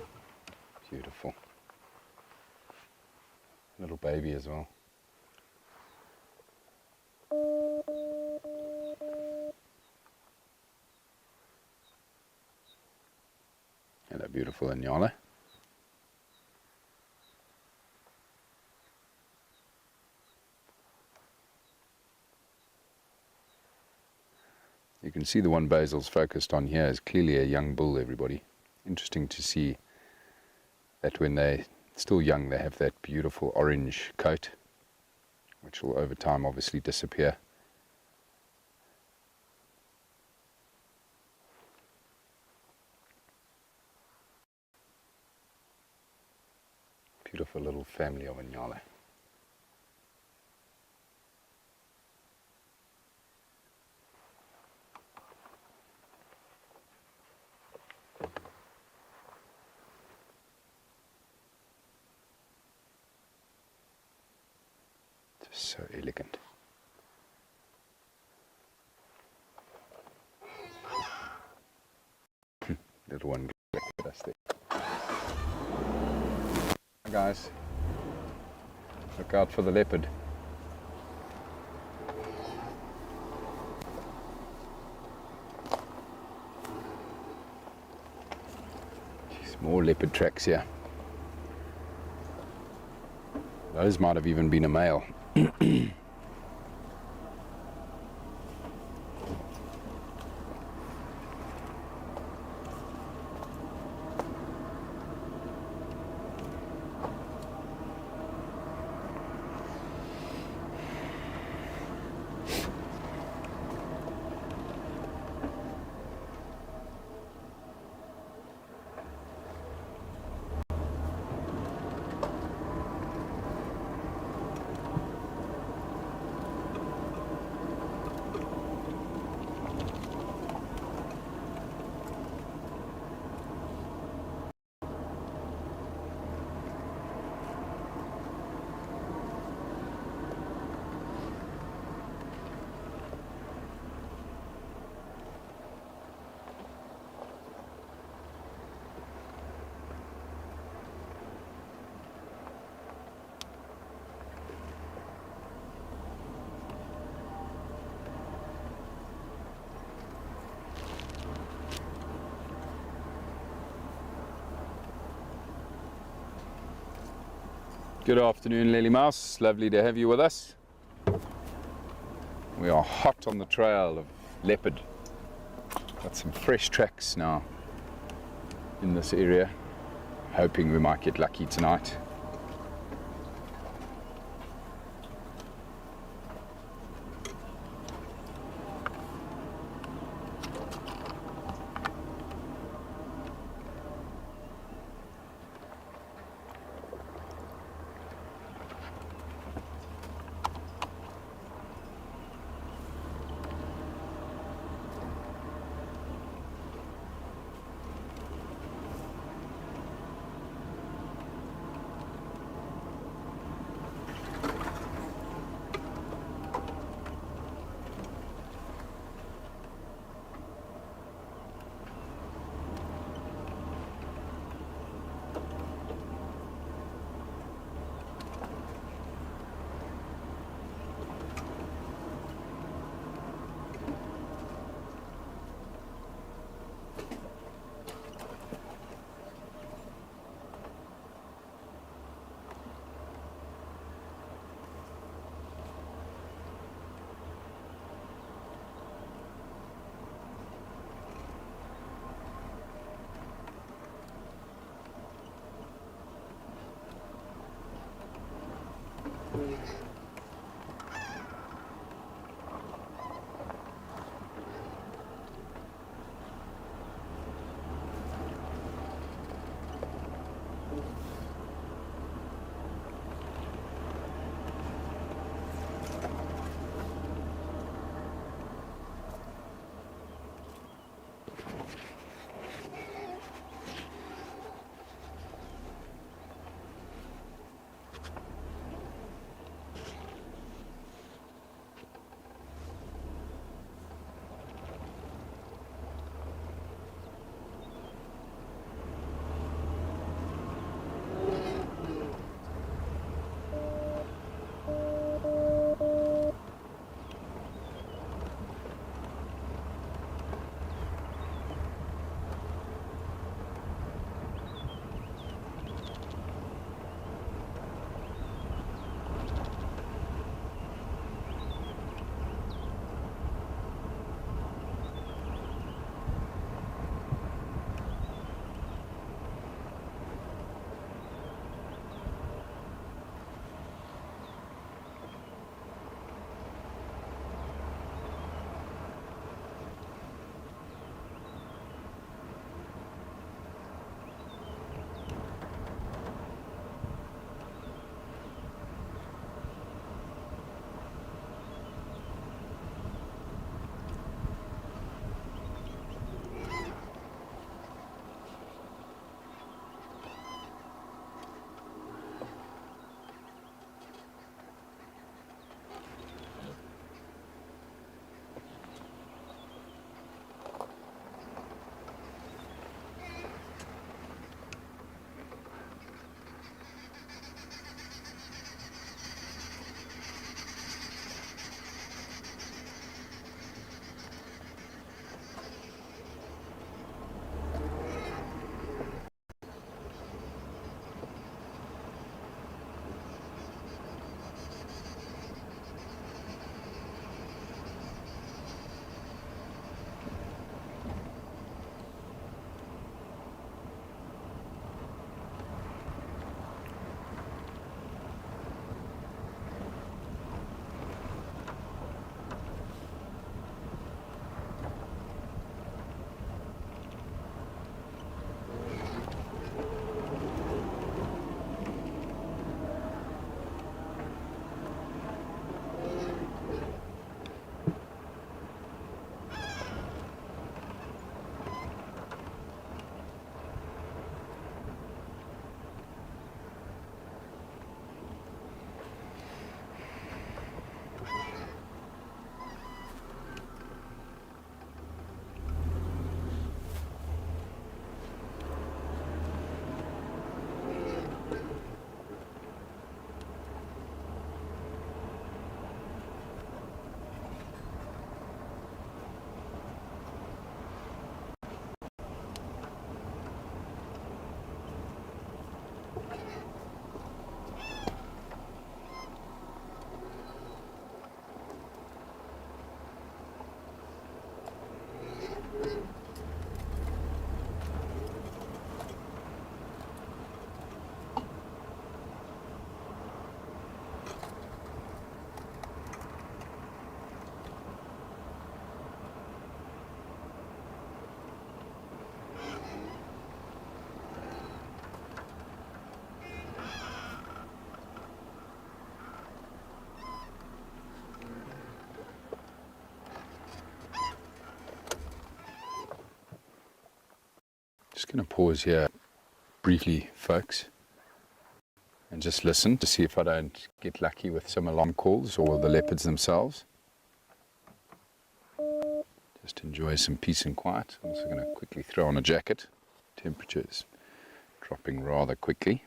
Beautiful. Little baby as well. Hello, beautiful Nyala. You can see the one Basil's focused on here is clearly a young bull, everybody. Interesting to see that when they're still young they have that beautiful orange coat, which will over time obviously disappear. Beautiful little family of Nyala. So elegant. Little one look at us there. Hi guys, look out for the leopard. Jeez, more leopard tracks here. Those might have even been a male. Good afternoon, Lily Mouse. Lovely to have you with us. We are hot on the trail of leopard. Got some fresh tracks now in this area. Hoping we might get lucky tonight. going to pause here briefly, folks, and just listen to see if I don't get lucky with some alarm calls or the leopards themselves. Just enjoy some peace and quiet. I'm also going to quickly throw on a jacket. Temperature is dropping rather quickly.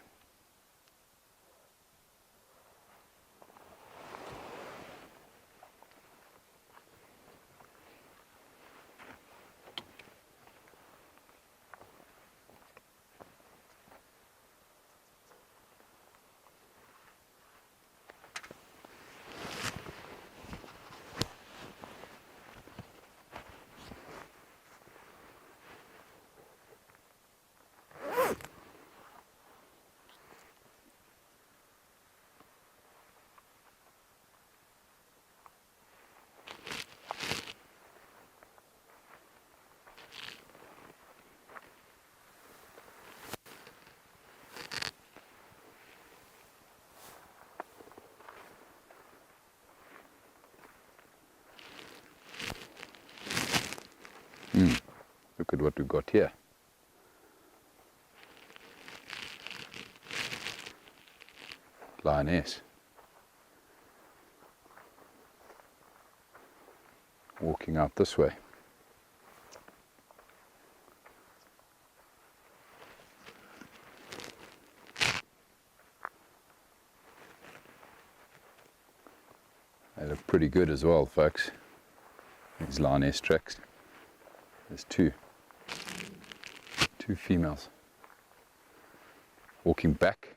Look at what we've got here. Lioness. Walking out this way. They look pretty good as well, folks. These lioness tracks. There's two females walking back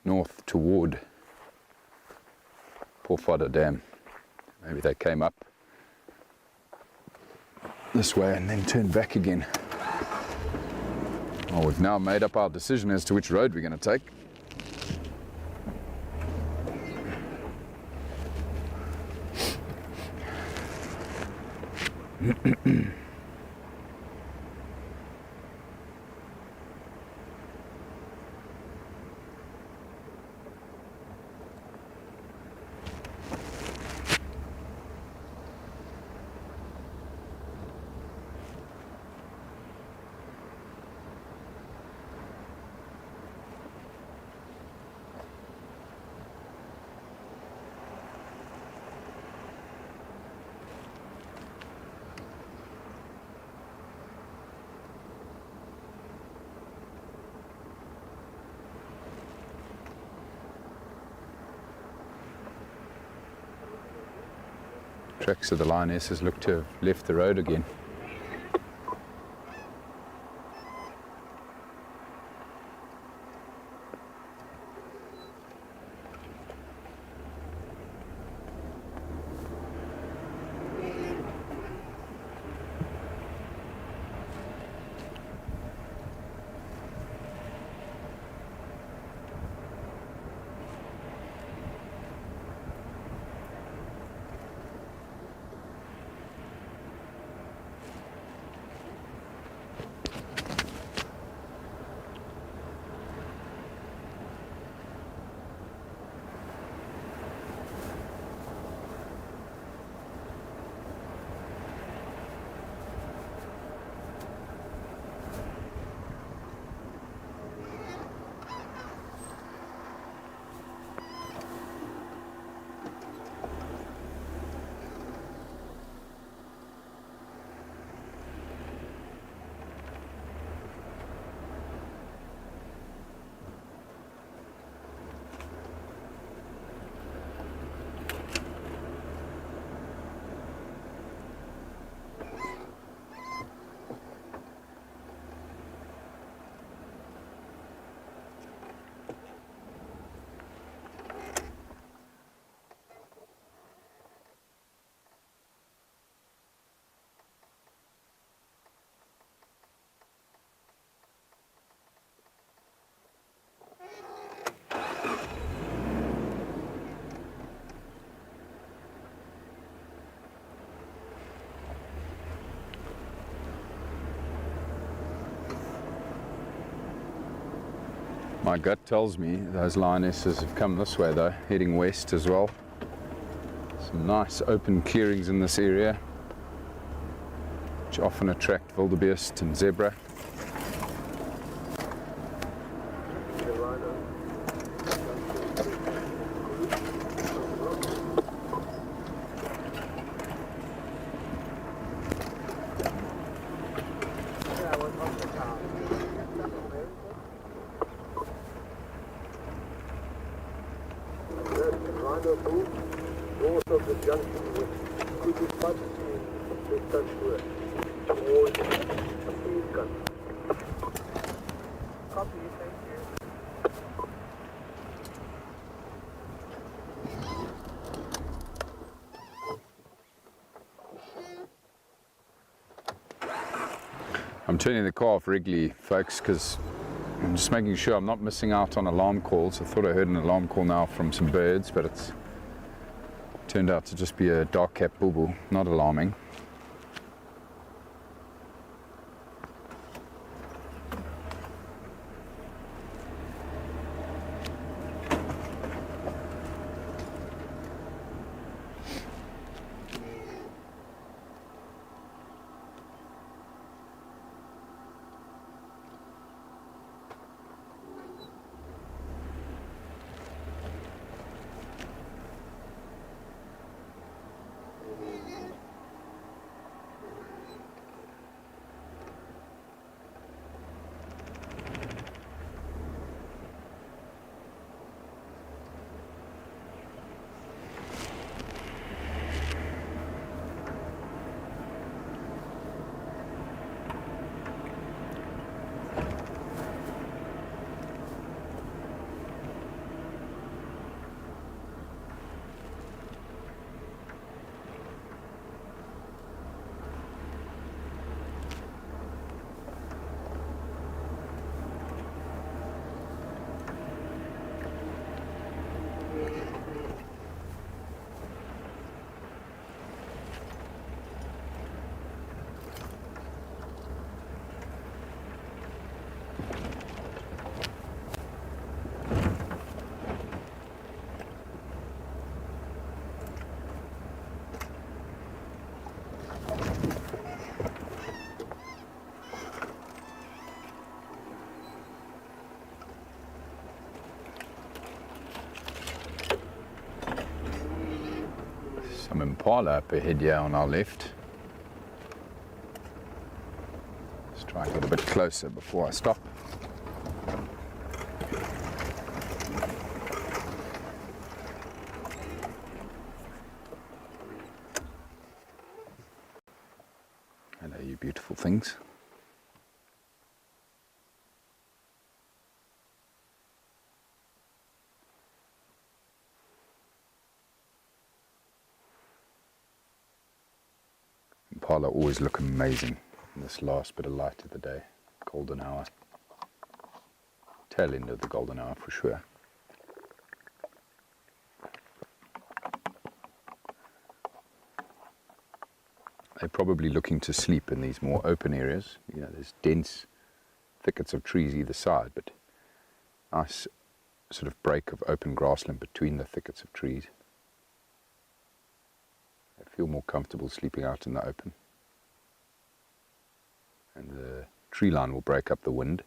north toward Porfada Dam. Maybe they came up this way and then turned back again. Well, we've now made up our decision as to which road we're going to take. Tracks of the lionesses look to have left the road again. My gut tells me those lionesses have come this way though, heading west as well. Some nice open clearings in this area, which often attract wildebeest and zebra. Rhino Poole, north of the junction with Kutupat in Rietspruit. Towards Beacon. Copy, thank you. I'm turning the car off regularly, folks, because I'm just making sure I'm not missing out on alarm calls. I thought I heard an alarm call now from some birds, but it's turned out to just be a dark-capped bulbul, not alarming. Some impala up ahead here on our left. Let's try and get a bit closer before I stop. Hello, you beautiful things. Impala always look amazing in this last bit of light of the day, golden hour. Tail end of the golden hour for sure. They're probably looking to sleep in these more open areas. You know, there's dense thickets of trees either side, but nice sort of break of open grassland between the thickets of trees. They feel more comfortable sleeping out in the open. And the tree line will break up the wind.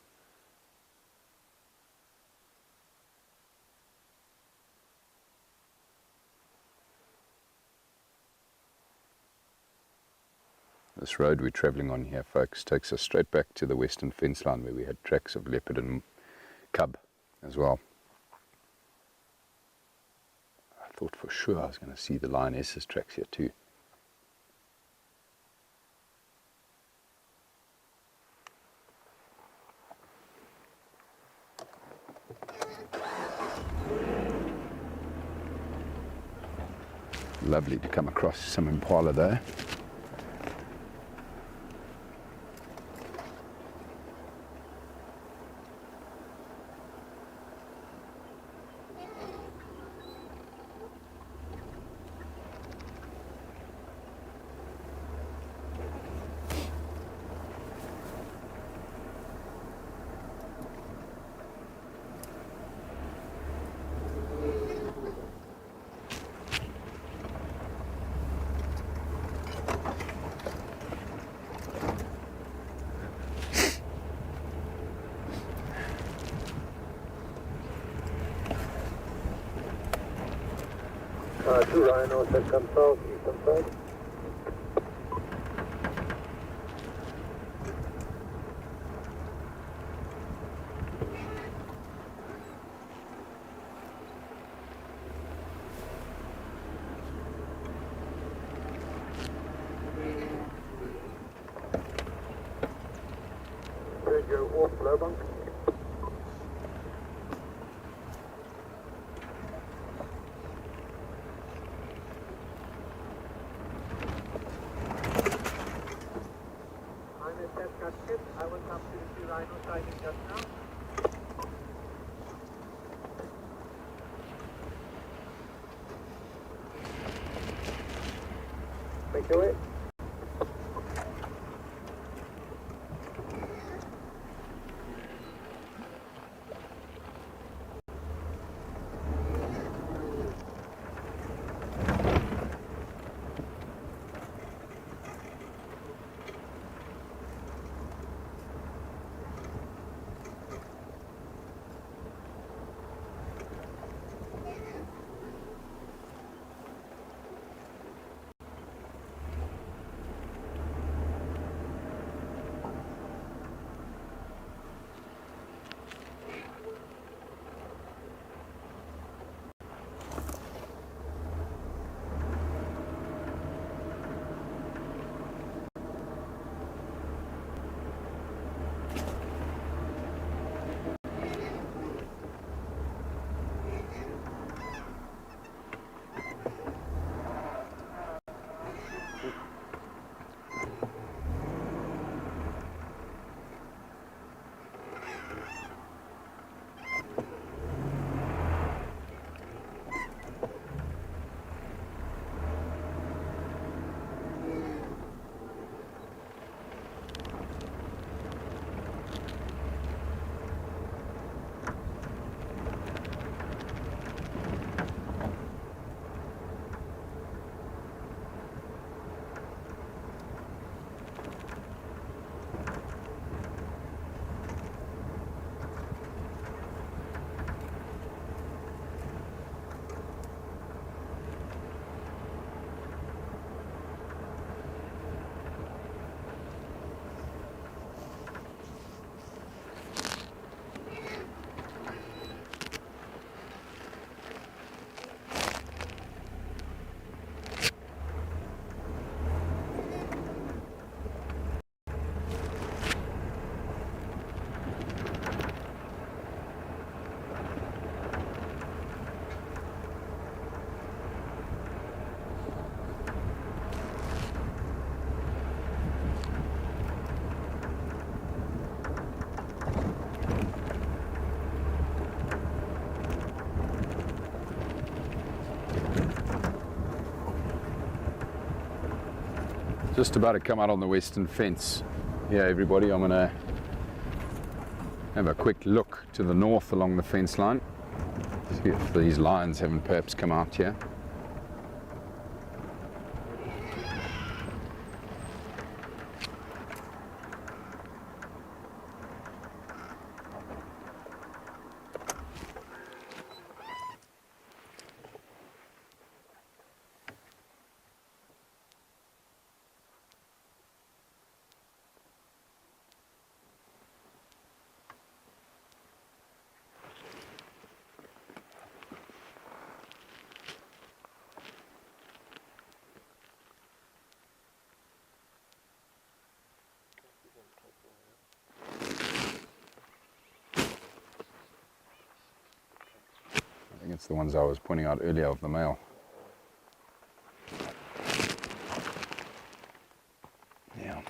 This road we're travelling on here, folks, takes us straight back to the western fence line where we had tracks of leopard and cub as well. I thought for sure I was going to see the lioness's tracks here too. Lovely to come across some impala there. Two rhinos that come south, eastern side. Joe off Lowbank. I'm a Scat Scat. I will come to the rhino sighting just now. Make your way. Just about to come out on the western fence. Yeah, everybody, I'm gonna have a quick look to the north along the fence line. See if these lions haven't perhaps come out here. I think it's the ones I was pointing out earlier of the male. Yeah.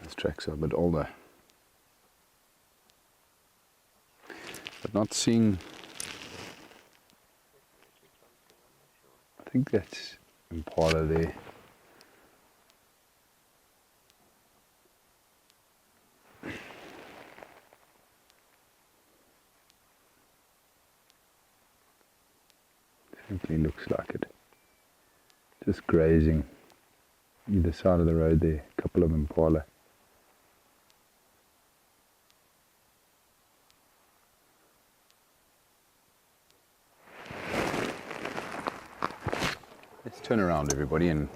These tracks are a bit older. But not seeing, I think that's Impala there. Simply looks like it. Just grazing either side of the road there, a couple of Impala. Let's turn around everybody and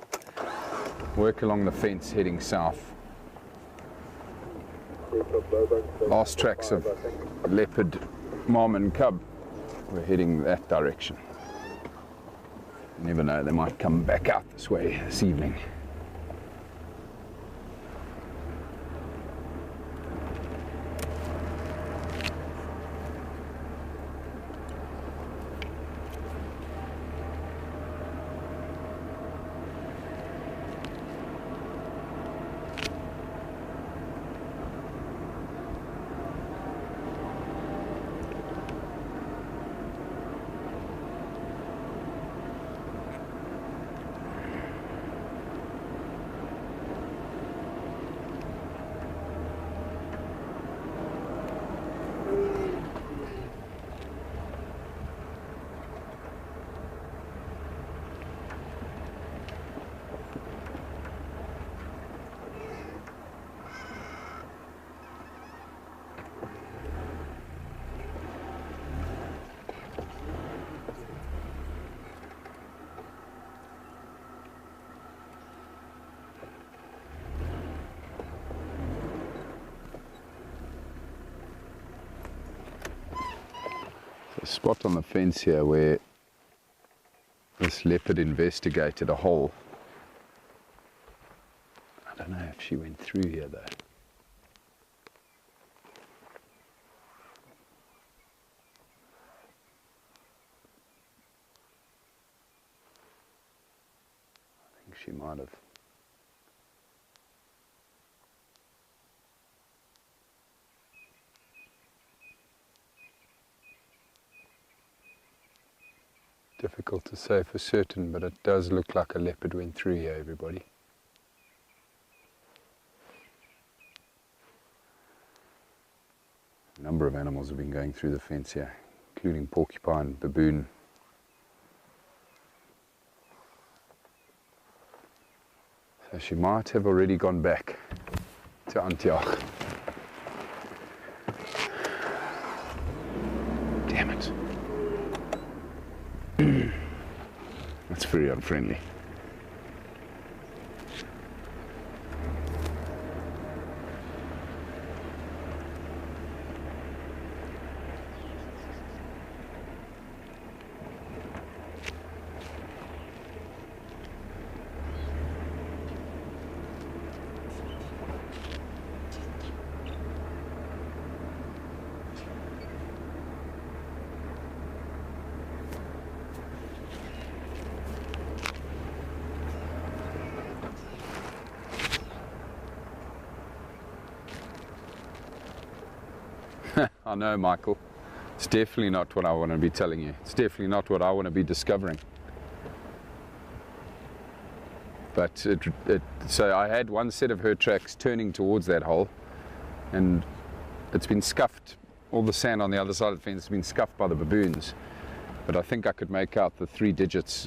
work along the fence heading south. Last tracks of leopard, mom and cub. We're heading that direction. You never know, they might come back out this way this evening. A spot on the fence here where this leopard investigated a hole. I don't know if she went through here though. I think she might have. Difficult to say for certain, but it does look like a leopard went through here, everybody. A number of animals have been going through the fence here, including porcupine, baboon. So she might have already gone back to Antioch. Damn it. That's very unfriendly. I know, Michael. It's definitely not what I want to be telling you. It's definitely not what I want to be discovering. But so I had one set of her tracks turning towards that hole, and it's been scuffed. All the sand on the other side of the fence has been scuffed by the baboons. But I think I could make out the 3 digits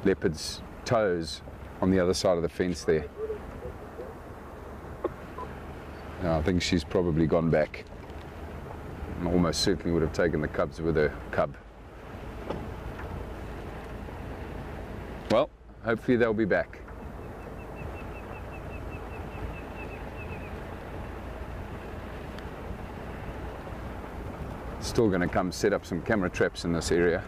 leopard's toes on the other side of the fence there. Now, I think she's probably gone back. Almost certainly would have taken the cubs with her cub. Well, hopefully they'll be back. Still going to come set up some camera traps in this area.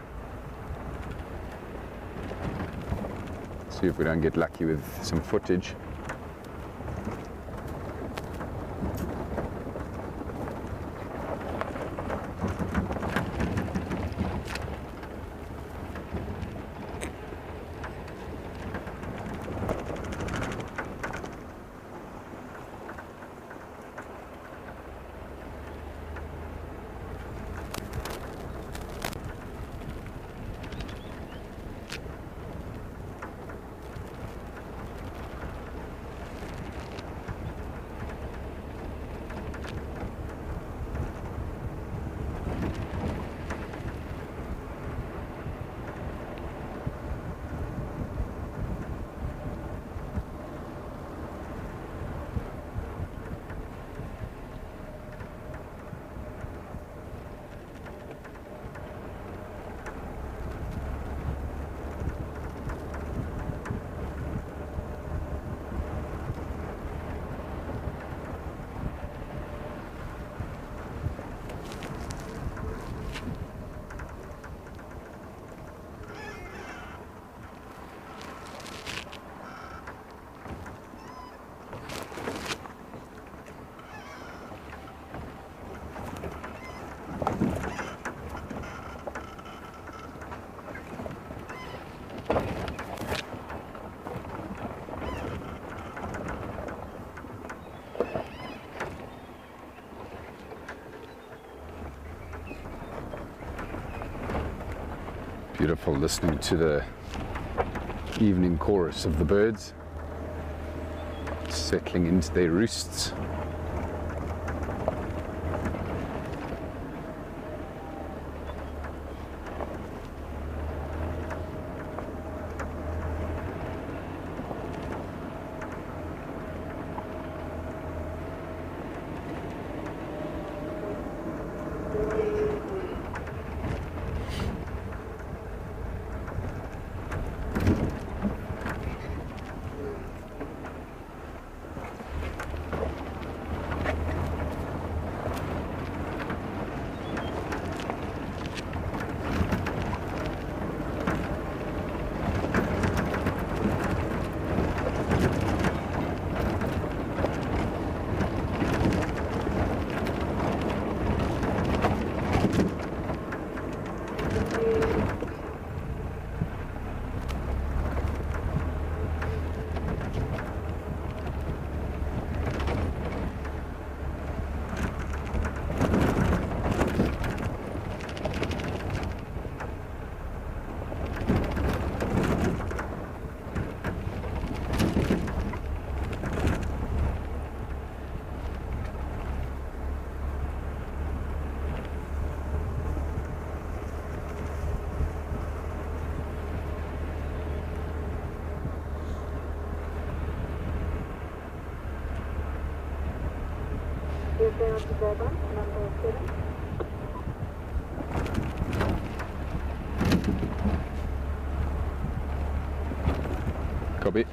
See if we don't get lucky with some footage. Beautiful listening to the evening chorus of the birds settling into their roosts. Number 7. Copy.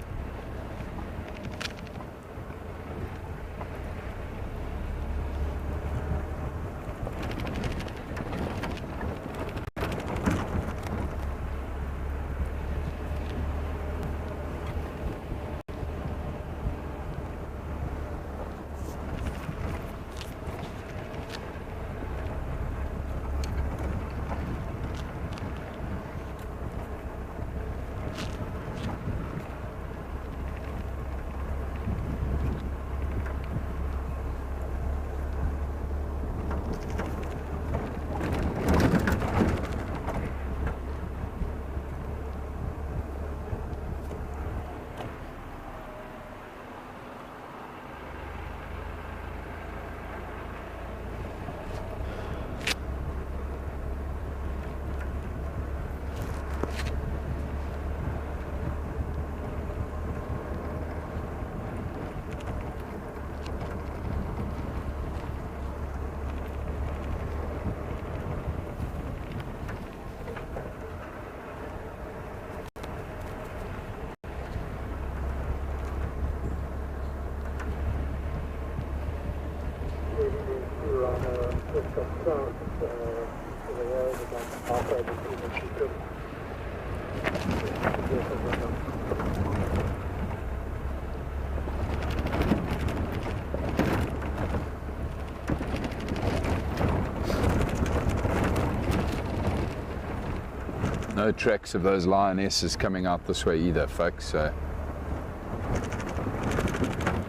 No tracks of those lionesses coming out this way either, folks, so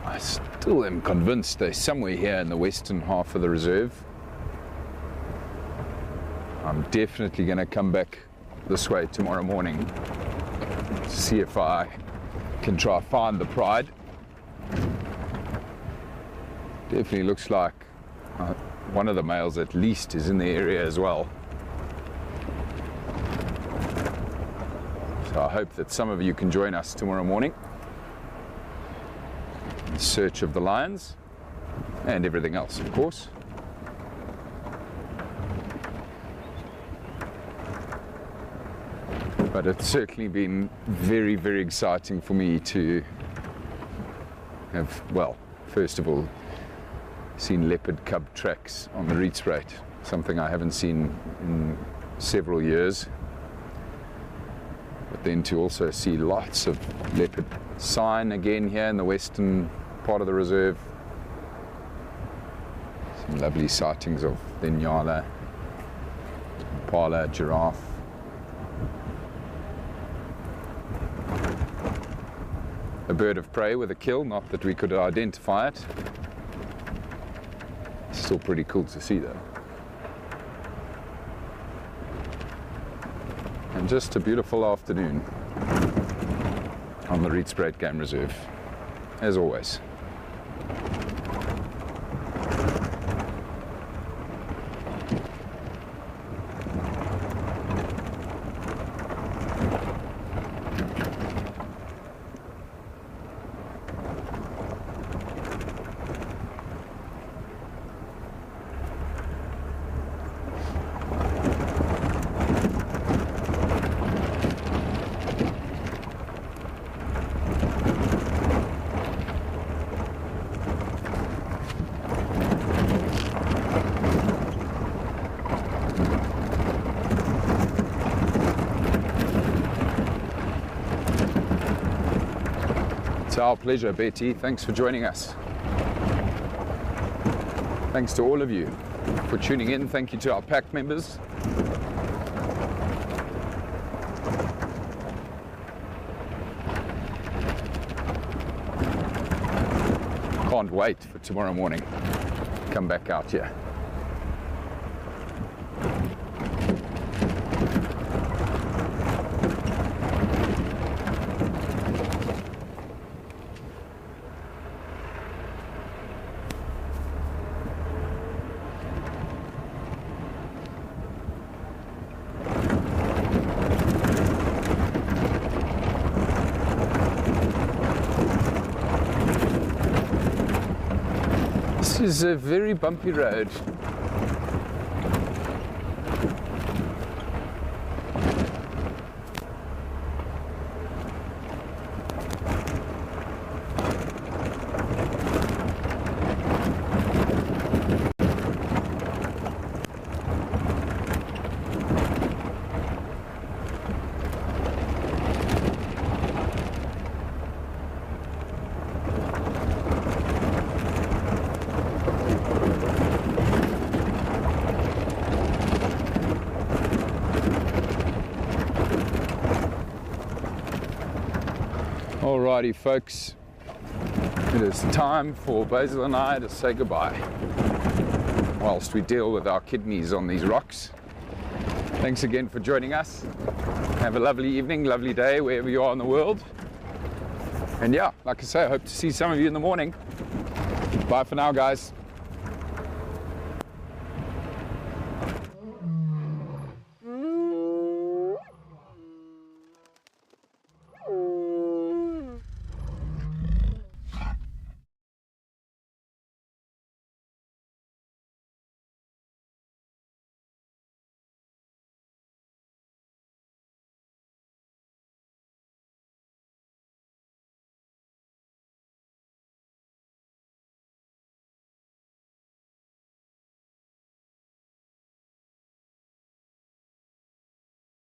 I still am convinced they're somewhere here in the western half of the reserve. I'm definitely going to come back this way tomorrow morning to see if I can try find the pride. Definitely looks like one of the males at least is in the area as well. So I hope that some of you can join us tomorrow morning in search of the lions and everything else, of course. But it's certainly been very, very exciting for me to have, well, first of all, seen leopard cub tracks on the Rietspruit, something I haven't seen in several years. But then to also see lots of leopard sign again here in the western part of the reserve. Some lovely sightings of the nyala, impala, giraffe. A bird of prey with a kill, not that we could identify it. Still pretty cool to see though. and just a beautiful afternoon on the Rietspruit Game Reserve, as always. It's our pleasure, Betty. Thanks for joining us. Thanks to all of you for tuning in. Thank you to our pack members. Can't wait for tomorrow morning. Come back out here. This is a very bumpy road. Alrighty folks, it is time for Basil and I to say goodbye whilst we deal with our kidneys on these rocks. Thanks again for joining us. Have a lovely evening, lovely day wherever you are in the world. And yeah, like I say, I hope to see some of you in the morning. Bye for now, guys.